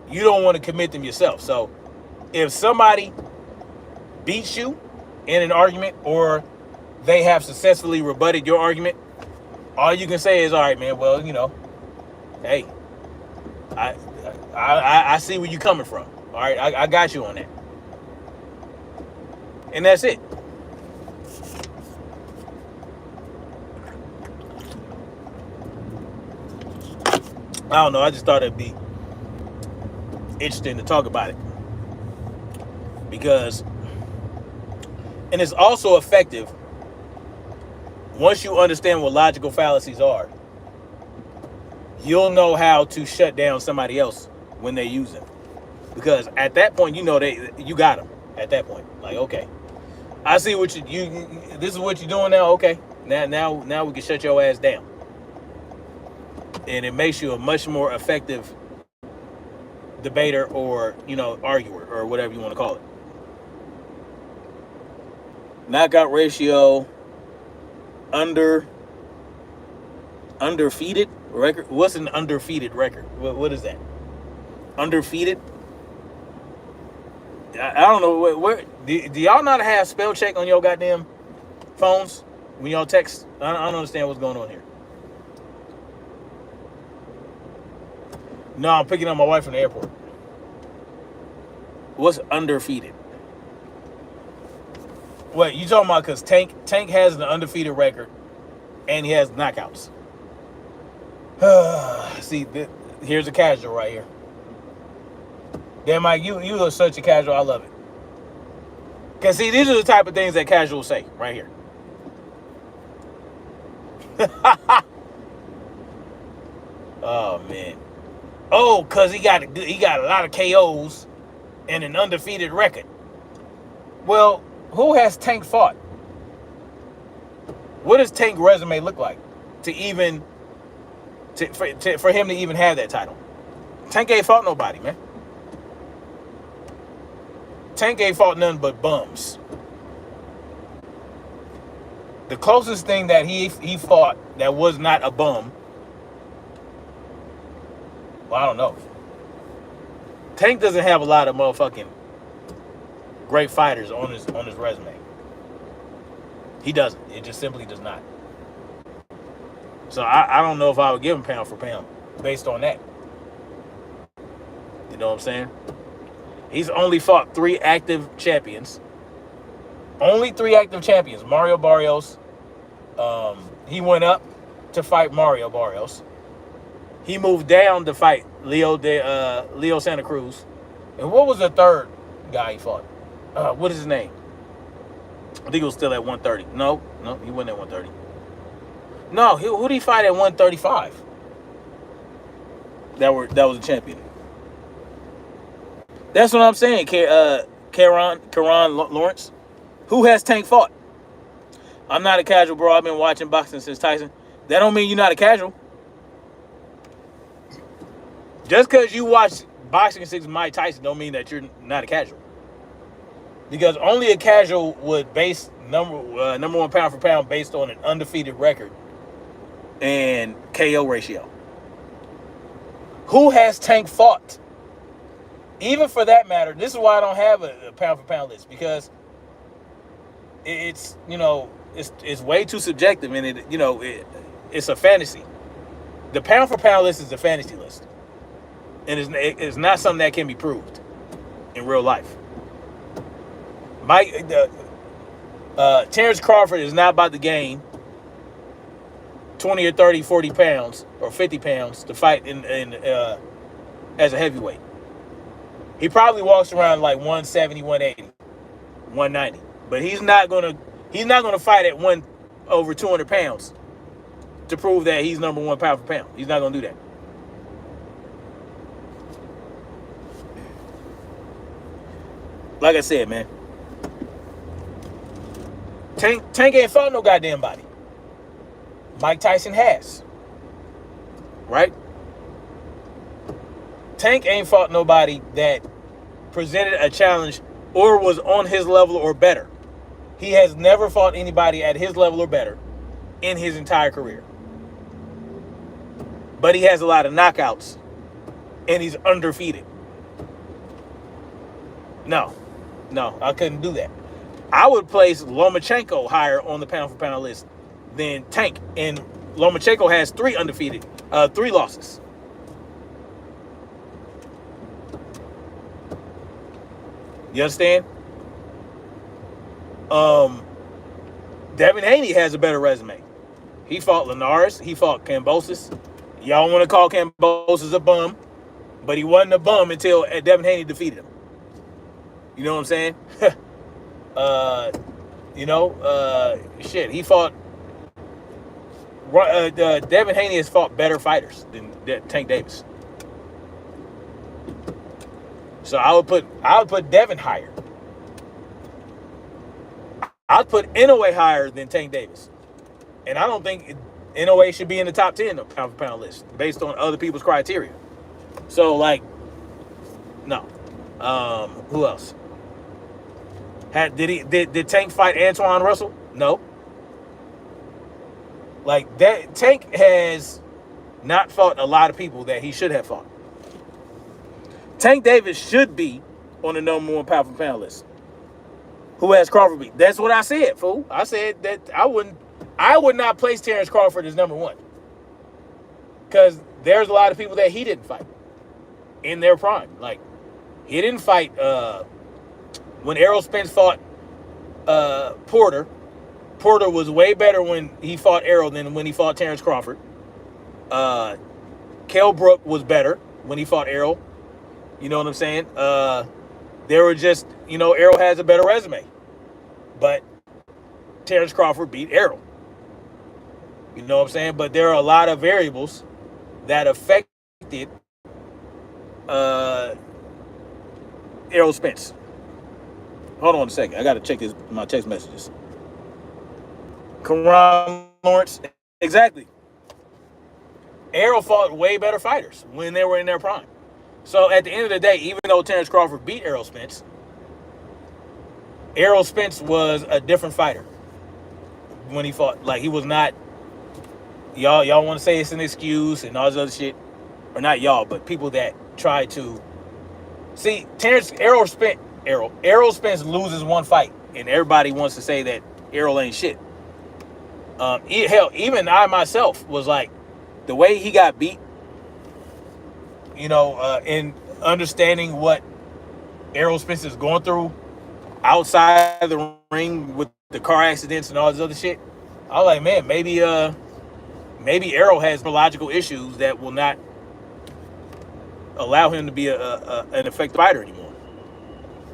you don't want to commit them yourself. So if somebody beats you in an argument, or they have successfully rebutted your argument, all you can say is, all right, man, well, hey, I see where you're coming from. All right, I got you on that. And that's it. I don't know. I just thought it'd be interesting to talk about it. And it's also effective once you understand what logical fallacies are. You'll know how to shut down somebody else when they use them. Because at that point, you got them. At that point, like, okay, I see what you this is what you're doing now. Okay, now we can shut your ass down, and it makes you a much more effective debater, or arguer, or whatever you want to call it. Knockout ratio undefeated record. What's an undefeated record? What is that? Undefeated? I don't know. Where do y'all not have spell check on your goddamn phones when y'all text? I don't understand what's going on here. No, I'm picking up my wife from the airport. What's undefeated? What you talking about? Because Tank has an undefeated record, and he has knockouts. See, here's a casual right here. Damn, Mike, you are such a casual. I love it. Because, see, these are the type of things that casuals say right here. Oh, man. Oh, because he got a lot of KOs and an undefeated record. Well, who has Tank fought? What does Tank's resume look like for him to even have that title? Tank ain't fought nobody, man. Tank ain't fought nothing but bums. The closest thing that he fought that was not a bum, well, I don't know. Tank doesn't have a lot of motherfucking great fighters on his resume. He doesn't. It just simply does not. So I don't know if I would give him pound for pound based on that. You know what I'm saying? He's only fought 3 active champions. Only 3 active champions. Mario Barrios. He went up to fight Mario Barrios. He moved down to fight Leo Santa Cruz. And what was the third guy he fought? What is his name? I think he was still at 130. No, he wasn't at 130. No, who did he fight at 135? That was a champion. That's what I'm saying, Karan Lawrence. Who has Tank fought? I'm not a casual, bro. I've been watching boxing since Tyson. That don't mean you're not a casual. Just because you watch boxing since Mike Tyson don't mean that you're not a casual. Because only a casual would base number one pound for pound based on an undefeated record and KO ratio. Who has Tank fought? Even for that matter, this is why I don't have a pound for pound list, because it's it's way too subjective, and it's a fantasy. The pound for pound list is a fantasy list, and it's not something that can be proved in real life. Terrence Crawford is not about to gain 20 or 30, 40 pounds or 50 pounds to fight in as a heavyweight. He probably walks around like 170, 180, 190. But he's not gonna fight at over 200 pounds to prove that he's number one pound for pound. He's not gonna do that. Like I said, man, Tank ain't fought no goddamn body. Mike Tyson has. Right? Tank ain't fought nobody that presented a challenge or was on his level or better. He has never fought anybody at his level or better in his entire career. But he has a lot of knockouts, and he's undefeated. No, I couldn't do that. I would place Lomachenko higher on the pound for pound list than Tank, and Lomachenko has 3 losses. You understand? Devin Haney has a better resume. He fought Linares. He fought Kambosos. Y'all want to call Kambosos a bum, but he wasn't a bum until Devin Haney defeated him. You know what I'm saying? Shit. He fought. Devin Haney has fought better fighters than Tank Davis. So I would put Devin higher. I'd put Inoue higher than Tank Davis. And I don't think Inoue should be in the top 10 of pound for pound list based on other people's criteria. So, no. Who else? Did Tank fight Antoine Russell? No. Tank has not fought a lot of people that he should have fought. Tank Davis should be on the number one pound for pound list. Who has Crawford beat? That's what I said, fool. I said that I would not place Terrence Crawford as number one. Because there's a lot of people that he didn't fight in their prime. Like, he didn't fight when Errol Spence fought Porter. Porter was way better when he fought Errol than when he fought Terrence Crawford. Kell Brook was better when he fought Errol. You know what I'm saying? They were just, Errol has a better resume. But Terrence Crawford beat Errol. You know what I'm saying? But there are a lot of variables that affected Errol Spence. Hold on a second. I got to check my text messages. Karam Lawrence. Exactly. Errol fought way better fighters when they were in their prime. So at the end of the day, even though Terrence Crawford beat Errol Spence was a different fighter when he fought. Like, he was not. Y'all want to say it's an excuse and all this other shit, or not y'all, but people that try to see Errol Spence loses one fight, and everybody wants to say that Errol ain't shit. Hell, even I myself was like, the way he got beat. In understanding what Errol Spence is going through outside of the ring with the car accidents and all this other shit, I was like, man, maybe Errol has neurological issues that will not allow him to be an effective fighter anymore.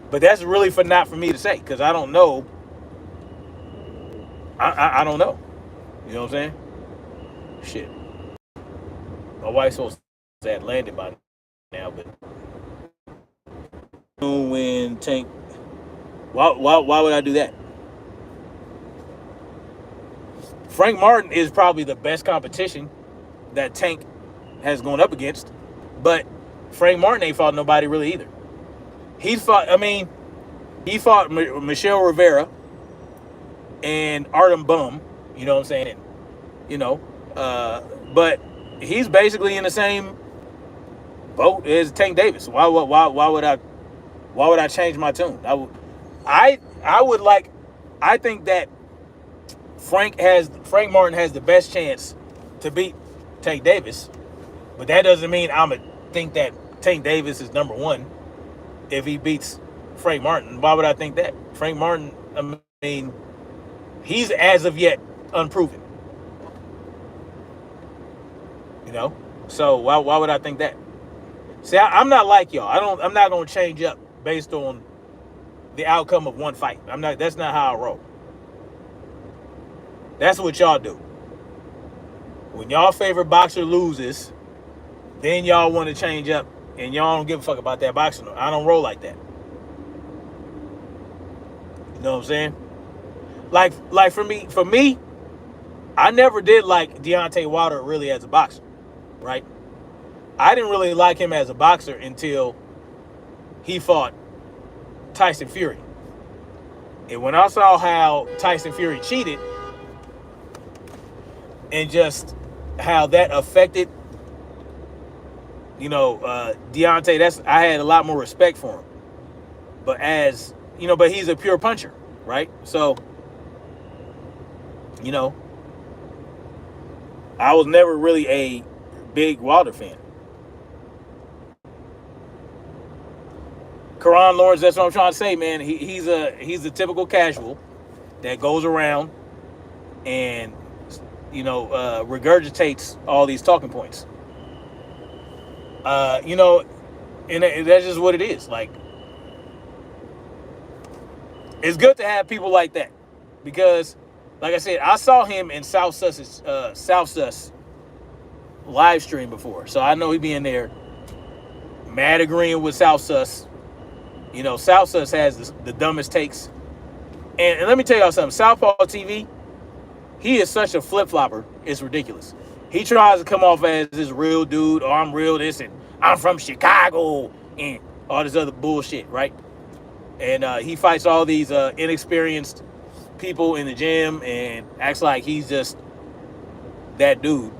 But that's really not for me to say, because I don't know. I don't know. You know what I'm saying? Shit. My wife's supposed to have landed by now, but when Tank, why would I do that? Frank Martin is probably the best competition that Tank has gone up against, but Frank Martin ain't fought nobody really either. He fought Michelle Rivera and Artem Bum, you know what I'm saying? And, you know, but he's basically in the same boat as Tank Davis. Why would I change my tune? I would like I think that Frank Martin has the best chance to beat Tank Davis, but that doesn't mean I'm gonna think that Tank Davis is number one if he beats Frank Martin. Why would I think that? Frank Martin, I mean, he's as of yet unproven. You know, so why would I think that? See, I'm not like y'all. I'm not gonna change up based on the outcome of one fight. I'm not. That's not how I roll. That's what y'all do. When y'all favorite boxer loses, then y'all want to change up, and y'all don't give a fuck about that boxer. I don't roll like that. You know what I'm saying? Like for me, I never did like Deontay Wilder really as a boxer, right? I didn't really like him as a boxer until he fought Tyson Fury. And when I saw how Tyson Fury cheated and just how that affected, Deontay, I had a lot more respect for him. But but he's a pure puncher, right? So, I was never really a big Wilder fan. Karan Lawrence, that's what I'm trying to say, man. He's a typical casual that goes around and regurgitates all these talking points. And that's just what it is. Like, it's good to have people like that because, like I said, I saw him in South Sus live stream before, so I know he be in there mad agreeing with South Sus. South Sus has the dumbest takes. And let me tell y'all something. Southpaw TV, he is such a flip-flopper. It's ridiculous. He tries to come off as this real dude, or I'm real this, and I'm from Chicago, and all this other bullshit, right? And he fights all these inexperienced people in the gym and acts like he's just that dude.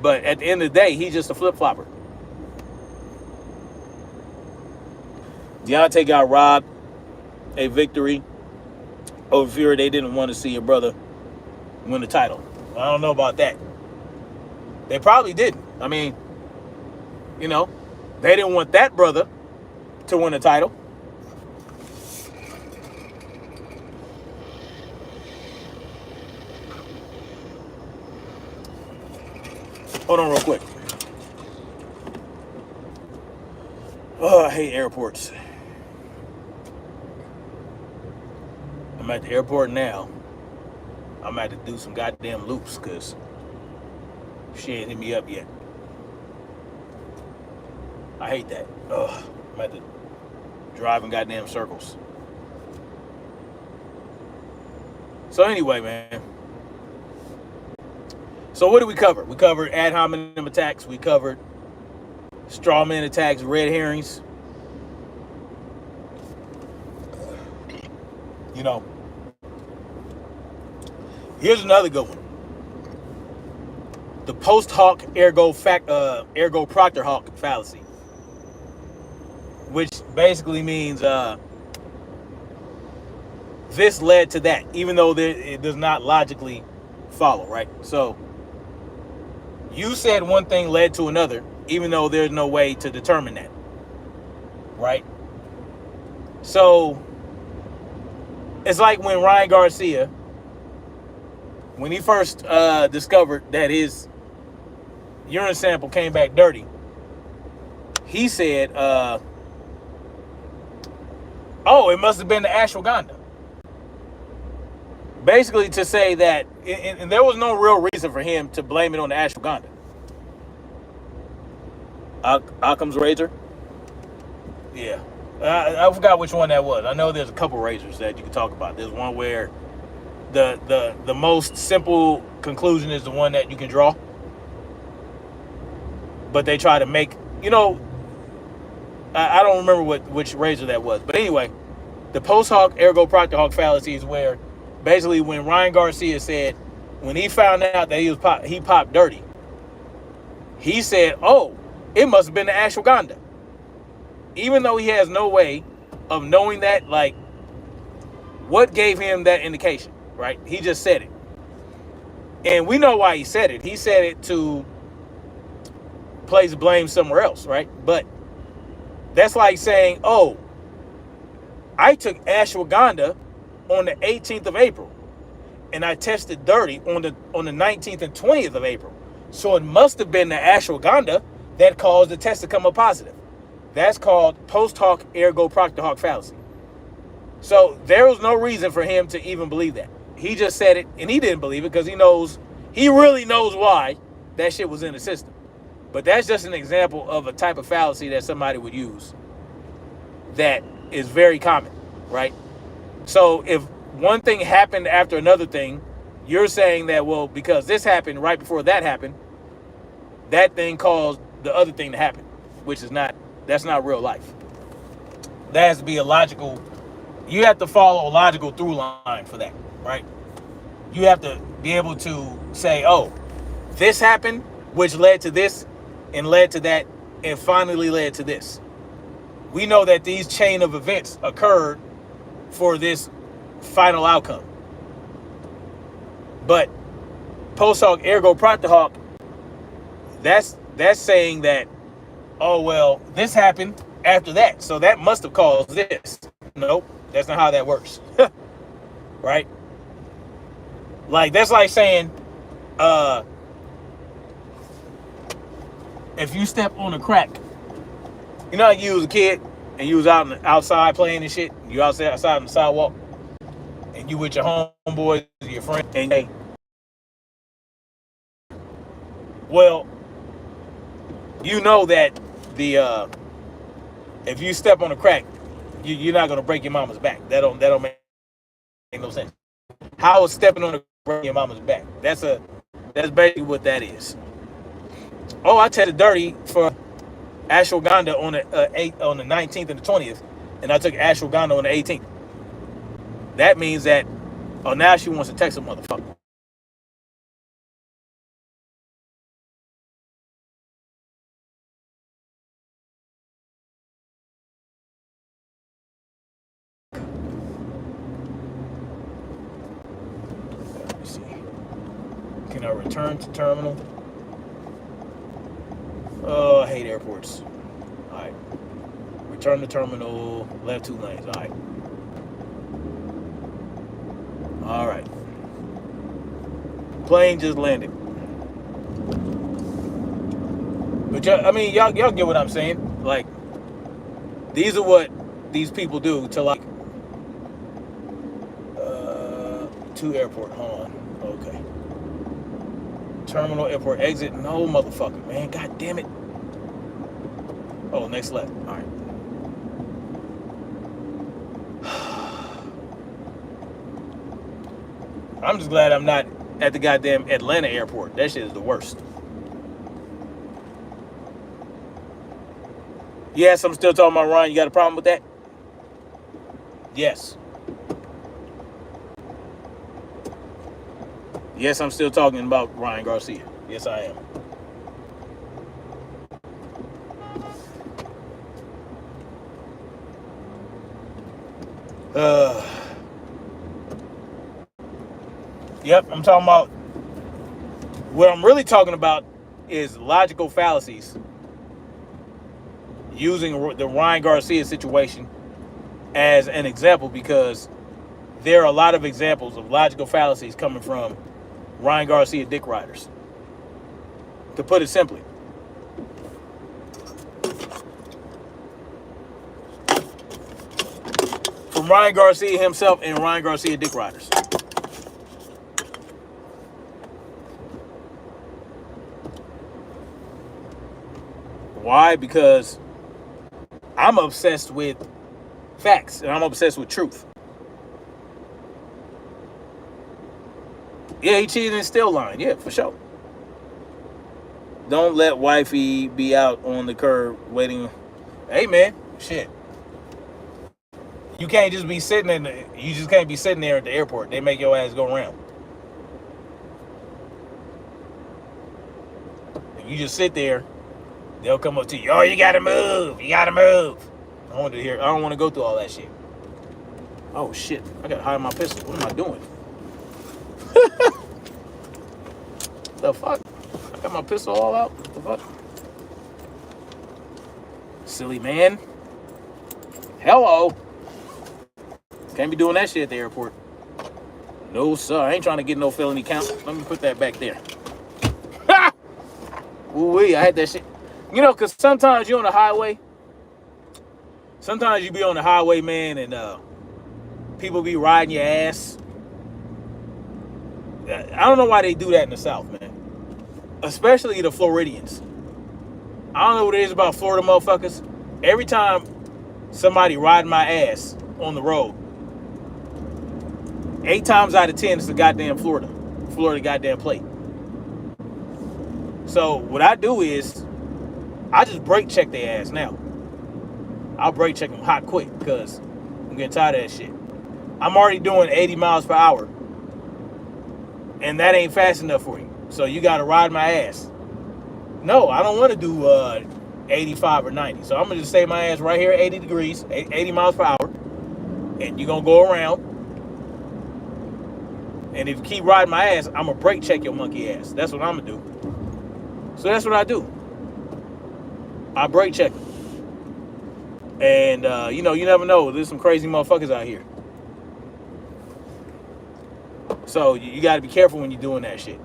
But at the end of the day, he's just a flip-flopper. Deontay got robbed a victory over Fury. They didn't want to see a brother win the title. I don't know about that. They probably didn't. I mean, they didn't want that brother to win the title. Hold on real quick. Oh, I hate airports. I'm at the airport now. I'm about to do some goddamn loops because she ain't hit me up yet. I hate that. Ugh, I'm about to drive in goddamn circles. So anyway, man. So what did we cover? We covered ad hominem attacks. We covered straw man attacks, red herrings. Here's another good one. The post hoc ergo proctor hoc fallacy, which basically means this led to that, even though it does not logically follow, right? So you said one thing led to another, even though there's no way to determine that, right? So it's like when Ryan Garcia, when he first discovered that his urine sample came back dirty, he said, it must have been the ashwagandha. Basically to say that, and there was no real reason for him to blame it on the ashwagandha. Occam's razor? Yeah. I forgot which one that was. I know there's a couple razors that you can talk about. There's one where the most simple conclusion is the one that you can draw. But they try to make, I don't remember which razor that was. But anyway, the post hoc ergo propter hoc fallacy is where basically when Ryan Garcia said, when he found out that he popped dirty, he said, oh, it must have been the ashwagandha. Even though he has no way of knowing that, like, what gave him that indication, right? He just said it. And we know why he said it. He said it to place blame somewhere else, right? But that's like saying, oh, I took ashwagandha on the 18th of April and I tested dirty on the 19th and 20th of April. So it must have been the ashwagandha that caused the test to come up positive. That's called post hoc ergo propter hoc fallacy. So there was no reason for him to even believe that. He just said it, and he didn't believe it because he really knows why that shit was in the system. But that's just an example of a type of fallacy that somebody would use that is very common, right? So if one thing happened after another thing, you're saying that, well, because this happened right before that happened, that thing caused the other thing to happen, which is that's not real life. That has to be you have to follow a logical through line for that, right? You have to be able to say, oh, this happened, which led to this, and led to that, and finally led to this. We know that these chain of events occurred for this final outcome. But post hoc ergo propter hoc, that's saying that, oh, well, this happened after that, so that must have caused this. Nope, that's not how that works. Right? Like, that's like saying, if you step on a crack, like you was a kid and you was outside playing and shit, you outside on the sidewalk, and you with your homeboys, your friends, and hey, well, you know that if you step on a crack, you're not gonna break your mama's back. That don't make no sense. How is stepping on the break your mama's back? That's basically what that is. Oh, I tested dirty for ashwagandha on the 19th and the 20th, and I took ashwagandha on the 18th. That means that, oh, now she wants to text a motherfucker. Let me see. Can I return to terminal? Oh, I hate airports. All right. Return to terminal, left 2 lanes. All right. All right. Plane just landed. But y'all get what I'm saying? Like, these are what these people do to, like, to airport. Hold on. Okay. Terminal, airport, exit. No, motherfucker, man. God damn it. Oh, next left. All right. I'm just glad I'm not at the goddamn Atlanta airport. That shit is the worst. Yes, I'm still talking about Ryan. You got a problem with that? Yes. Yes, I'm still talking about Ryan Garcia. Yes, I am. Yep, I'm talking about, what I'm really talking about is logical fallacies, using the Ryan Garcia situation as an example, because there are a lot of examples of logical fallacies coming from Ryan Garcia dick riders. To put it simply, from Ryan Garcia himself and Ryan Garcia dick riders. Why? Because I'm obsessed with facts and I'm obsessed with truth. Yeah, he cheated and still lying. Yeah, for sure. Don't let wifey be out on the curb waiting. Hey, man, shit. You can't just be sitting in the, you just can't be sitting there at the airport. They make your ass go around. If you just sit there, they'll come up to you. Oh, you gotta move. You gotta move. I don't want to go through all that shit. Oh shit! I gotta hide my pistol. What am I doing? The fuck? I got my pistol all out. What the fuck? Silly man. Hello. Can't be doing that shit at the airport. No, sir. I ain't trying to get no felony count. Let me put that back there. Ha! Ooh-wee, I had that shit. You know, because sometimes you're on the highway. Sometimes you be on the highway, man, and people be riding your ass. I don't know why they do that in the South, man. Especially the Floridians. I don't know what it is about Florida motherfuckers. Every time somebody riding my ass on the road, 8 times out of 10 it's the goddamn Florida goddamn plate. So what I do is I just brake check their ass now. I'll brake check them hot quick because I'm getting tired of that shit. I'm already doing 80 miles per hour. And that ain't fast enough for you. So you got to ride my ass. No, I don't want to do 85 or 90. So I'm going to just stay my ass right here at 80 degrees, 80 miles per hour. And you're going to go around. And if you keep riding my ass, I'm going to brake check your monkey ass. That's what I'm going to do. So that's what I do. I brake check them. And, you know, you never know. There's some crazy motherfuckers out here. So you got to be careful when you're doing that shit.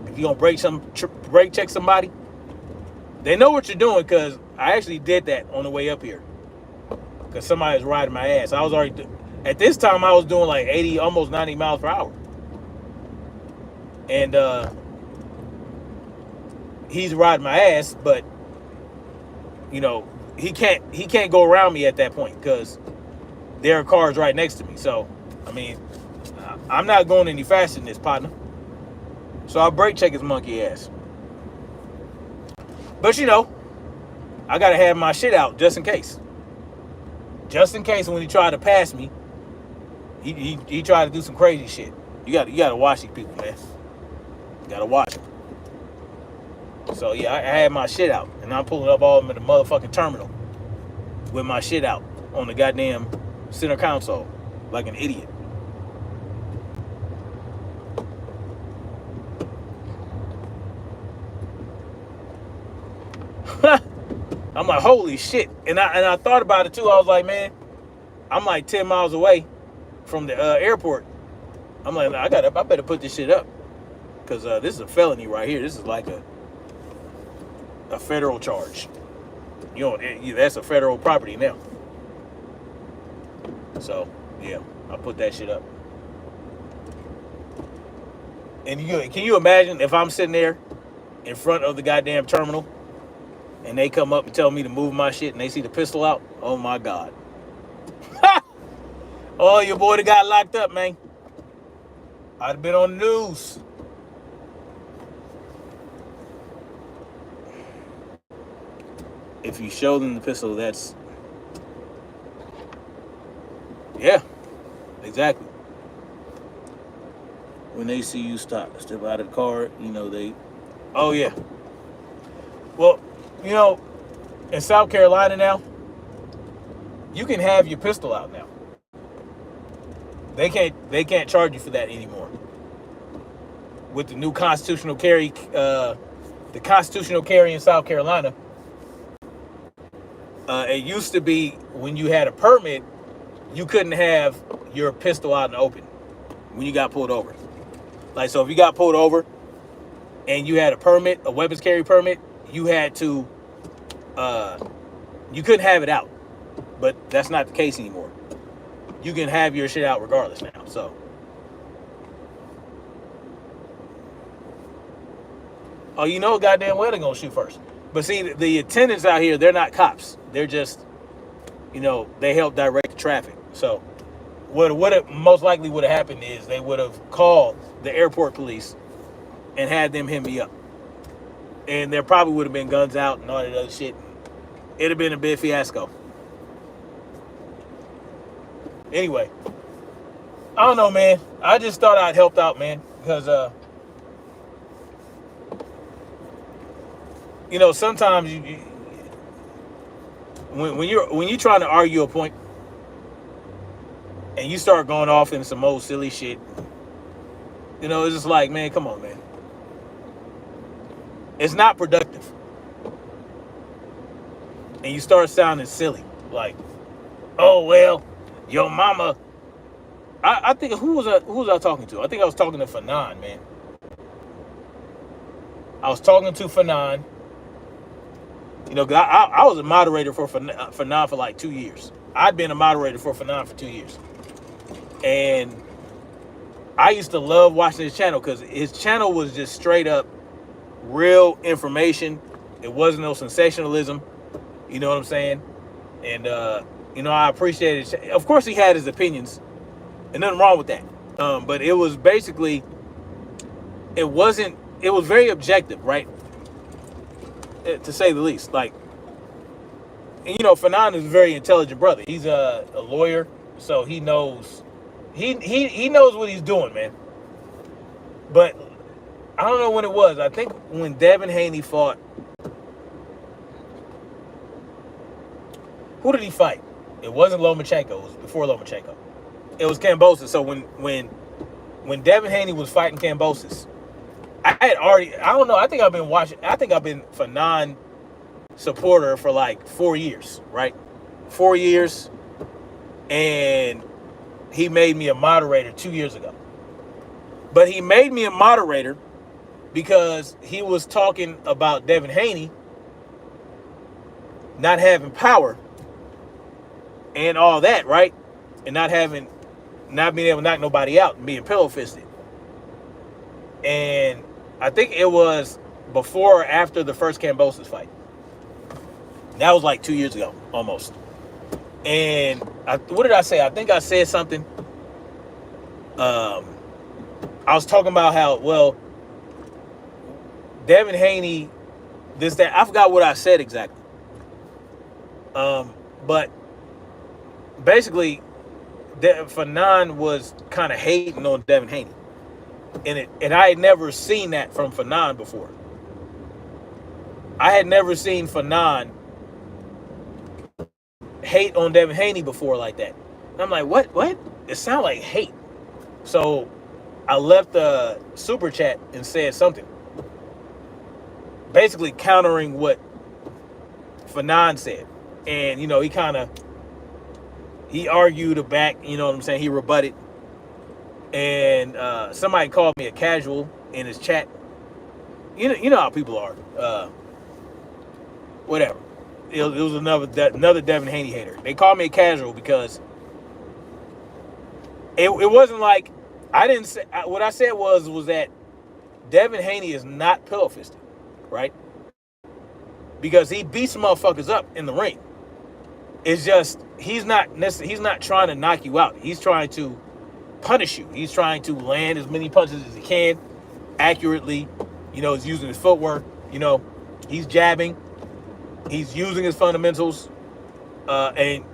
If you're going to brake check somebody, they know what you're doing because I actually did that on the way up here. Because somebody was riding my ass. I was already, at this time, I was doing like 80, almost 90 miles per hour. And he's riding my ass, but, you know, he can't go around me at that point because there are cars right next to me. So, I mean, I'm not going any faster than this, partner. So I'll brake check his monkey ass. But, you know, I got to have my shit out just in case. Just in case when he tried to pass me, he tried to do some crazy shit. You got to watch these people, man. You got to watch them. So, yeah, I had my shit out. And I'm pulling up all of them in the motherfucking terminal with my shit out on the goddamn center console like an idiot. I'm like, holy shit. And I thought about it too. I was like, man, I'm like 10 miles away from the airport. I'm like, I better put this shit up. Because this is a felony right here. This is like a federal charge. You know, that's a federal property now. So, yeah, I put that shit up. And can you imagine if I'm sitting there in front of the goddamn terminal and they come up and tell me to move my shit and they see the pistol out? Oh, my God. Oh, your boy that got locked up, man. I'd have been on the news. If you show them the pistol, that's... Yeah, exactly. When they see you step out of the car, you know, they... Oh, yeah. Well, you know, in South Carolina now, you can have your pistol out now. They can't charge you for that anymore. With the new constitutional carry, the constitutional carry in South Carolina, it used to be when you had a permit, you couldn't have your pistol out in the open when you got pulled over. Like, so if you got pulled over and you had a permit, a weapons carry permit, you had to, you couldn't have it out. But that's not the case anymore. You can have your shit out regardless now, so. Oh, you know goddamn well they're gonna shoot first. But see, the attendants out here, they're not cops. They're just, you know, they help direct the traffic. So what it most likely would have happened is they would have called the airport police and had them hit me up. And there probably would have been guns out and all that other shit. It'd have been a big fiasco. Anyway, I don't know, man. I just thought I'd helped out, man, because sometimes when you're trying to argue a point and you start going off in some old silly shit, it's just like, man, come on, man. It's not productive. And you start sounding silly. Like, oh, well, your mama. I think, who was I talking to? I think I was talking to Fanon, man. I was talking to Fanon. I was a moderator for Fanon for like 2 years. I'd been a moderator for Fanon for 2 years. And I used to love watching his channel because his channel was just straight up real information. It wasn't no sensationalism. You know what I'm saying? And, I appreciated it. Of course, he had his opinions. And nothing wrong with that. But it was basically, it was very objective, right? To say the least. Like, Fanon is a very intelligent brother. He's a lawyer, so he knows, he knows what he's doing, man. But I don't know when it was. I think when Devin Haney fought, who did he fight? It wasn't Lomachenko. It was before Lomachenko. It was Kambosos. So when Devin Haney was fighting Kambosos, I think I've been Fanon supporter for like 4 years, right? 4 years. And he made me a moderator 2 years ago. But he made me a moderator because he was talking about Devin Haney not having power and all that, right? And not being able to knock nobody out and being pillow fisted. And I think it was before or after the first Kambosos fight. That was like 2 years ago, almost. And what did I say? I think I said something. I was talking about how, well, Devin Haney, this, that. I forgot what I said exactly. But basically, Fanon was kind of hating on Devin Haney. And I had never seen that from Fanon before. I had never seen Fanon hate on Devin Haney before like that. And I'm like, what? It sounded like hate. So I left a super chat and said something, basically countering what Fanon said. And, he argued back, you know what I'm saying? He rebutted. And somebody called me a casual in his chat. You know how people are. Whatever. It was another Devin Haney hater. They called me a casual because it wasn't like, I didn't say, what I said was that Devin Haney is not pillow fisted, right? Because he beats motherfuckers up in the ring. It's just, he's not trying to knock you out. He's trying to punish you. He's trying to land as many punches as he can accurately. He's using his footwork. He's jabbing. He's using his fundamentals. And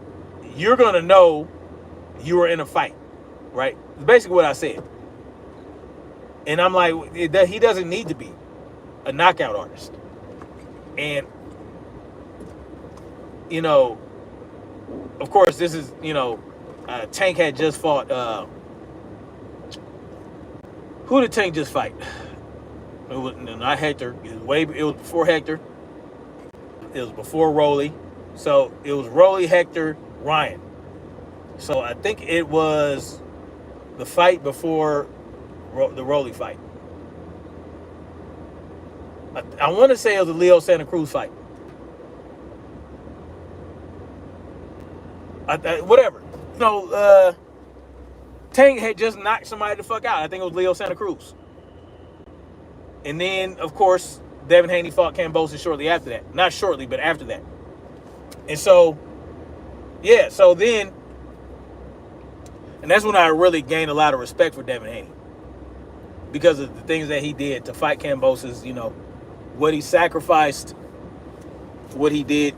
you're going to know you were in a fight, right? It's basically what I said. And I'm like, he doesn't need to be a knockout artist. And, of course, this is, Tank had just fought, who did Tank just fight? It was not Hector. It was before Hector. It was before Rolly. So it was Rolly, Hector, Ryan. So I think it was the fight before the Rolly fight. I want to say it was the Leo Santa Cruz fight. Whatever. Tank had just knocked somebody the fuck out. I think it was Leo Santa Cruz. And then, of course, Devin Haney fought Kambosos shortly after that. Not shortly, but after that. And so, yeah, so then And that's when I really gained a lot of respect for Devin Haney, because of the things that he did to fight Kambosos, what he sacrificed, what he did,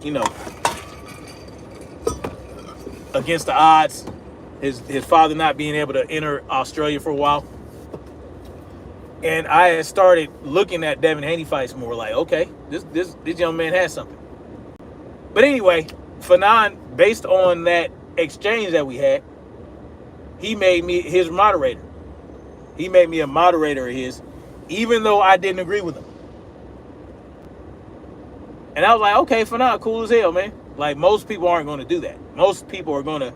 against the odds. His father not being able to enter Australia for a while. And I had started looking at Devin Haney fights more like, okay, this young man has something. But anyway, Fanon, based on that exchange that we had, he made me his moderator. He made me a moderator of his, even though I didn't agree with him. And I was like, okay, Fanon, cool as hell, man. Like, most people aren't going to do that. Most people are going to,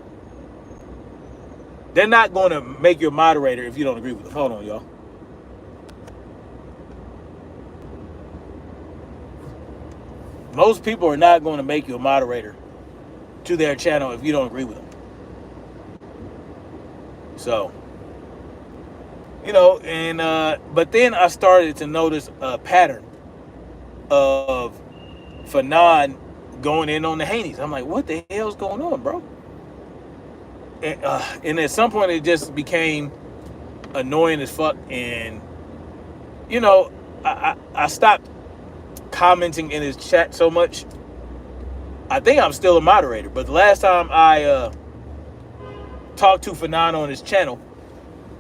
they're not going to make you a moderator if you don't agree with them. Hold on, y'all. Most people are not going to make you a moderator to their channel if you don't agree with them. So, but then I started to notice a pattern of Fanon going in on the Haneys. I'm like, what the hell's going on, bro? And at some point, it just became annoying as fuck. And, I stopped commenting in his chat so much. I think I'm still a moderator, but the last time I talked to Fanon on his channel,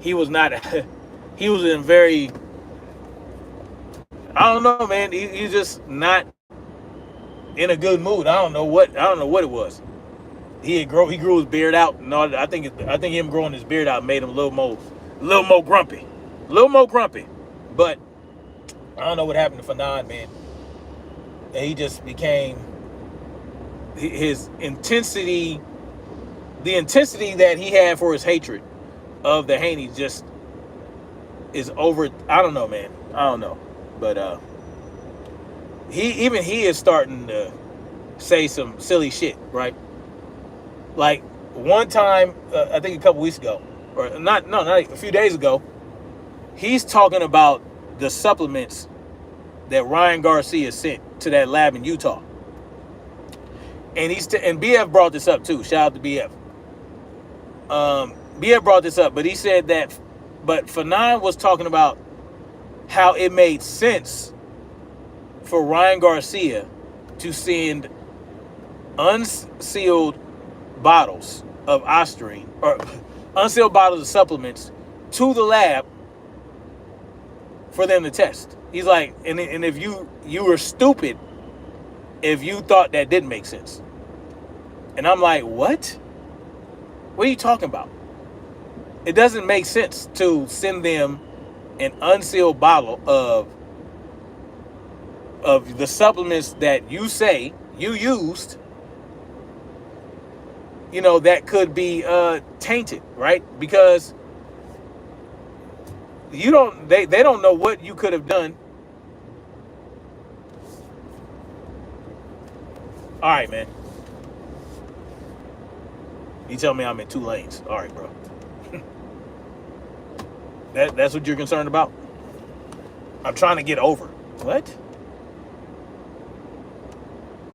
he was not. He was in very. I don't know, man. He's just not in a good mood. I don't know what it was. He grew his beard out. No, I think him growing his beard out made him a little more grumpy, But I don't know what happened to Fanon, man. And he just became his intensity. The intensity that he had for his hatred of the Haneys just is over. I don't know, man. I don't know, but he is starting to say some silly shit, right? Like one time, I think a couple weeks ago, or not a few days ago, he's talking about the supplements that Ryan Garcia sent to that lab in Utah, and and BF brought this up too. Shout out to BF. BF brought this up, but he said that, but Fanon was talking about how it made sense for Ryan Garcia to send unsealed bottles of Ostarine, or unsealed bottles of supplements, to the lab for them to test. He's like, and if you were stupid if you thought that didn't make sense. And I'm like, what? What are you talking about? It doesn't make sense to send them an unsealed bottle of the supplements that you say you used, that could be tainted, right? Because they don't know what you could have done. All right, man. You tell me I'm in two lanes. All right, bro. That's what you're concerned about? I'm trying to get over. What?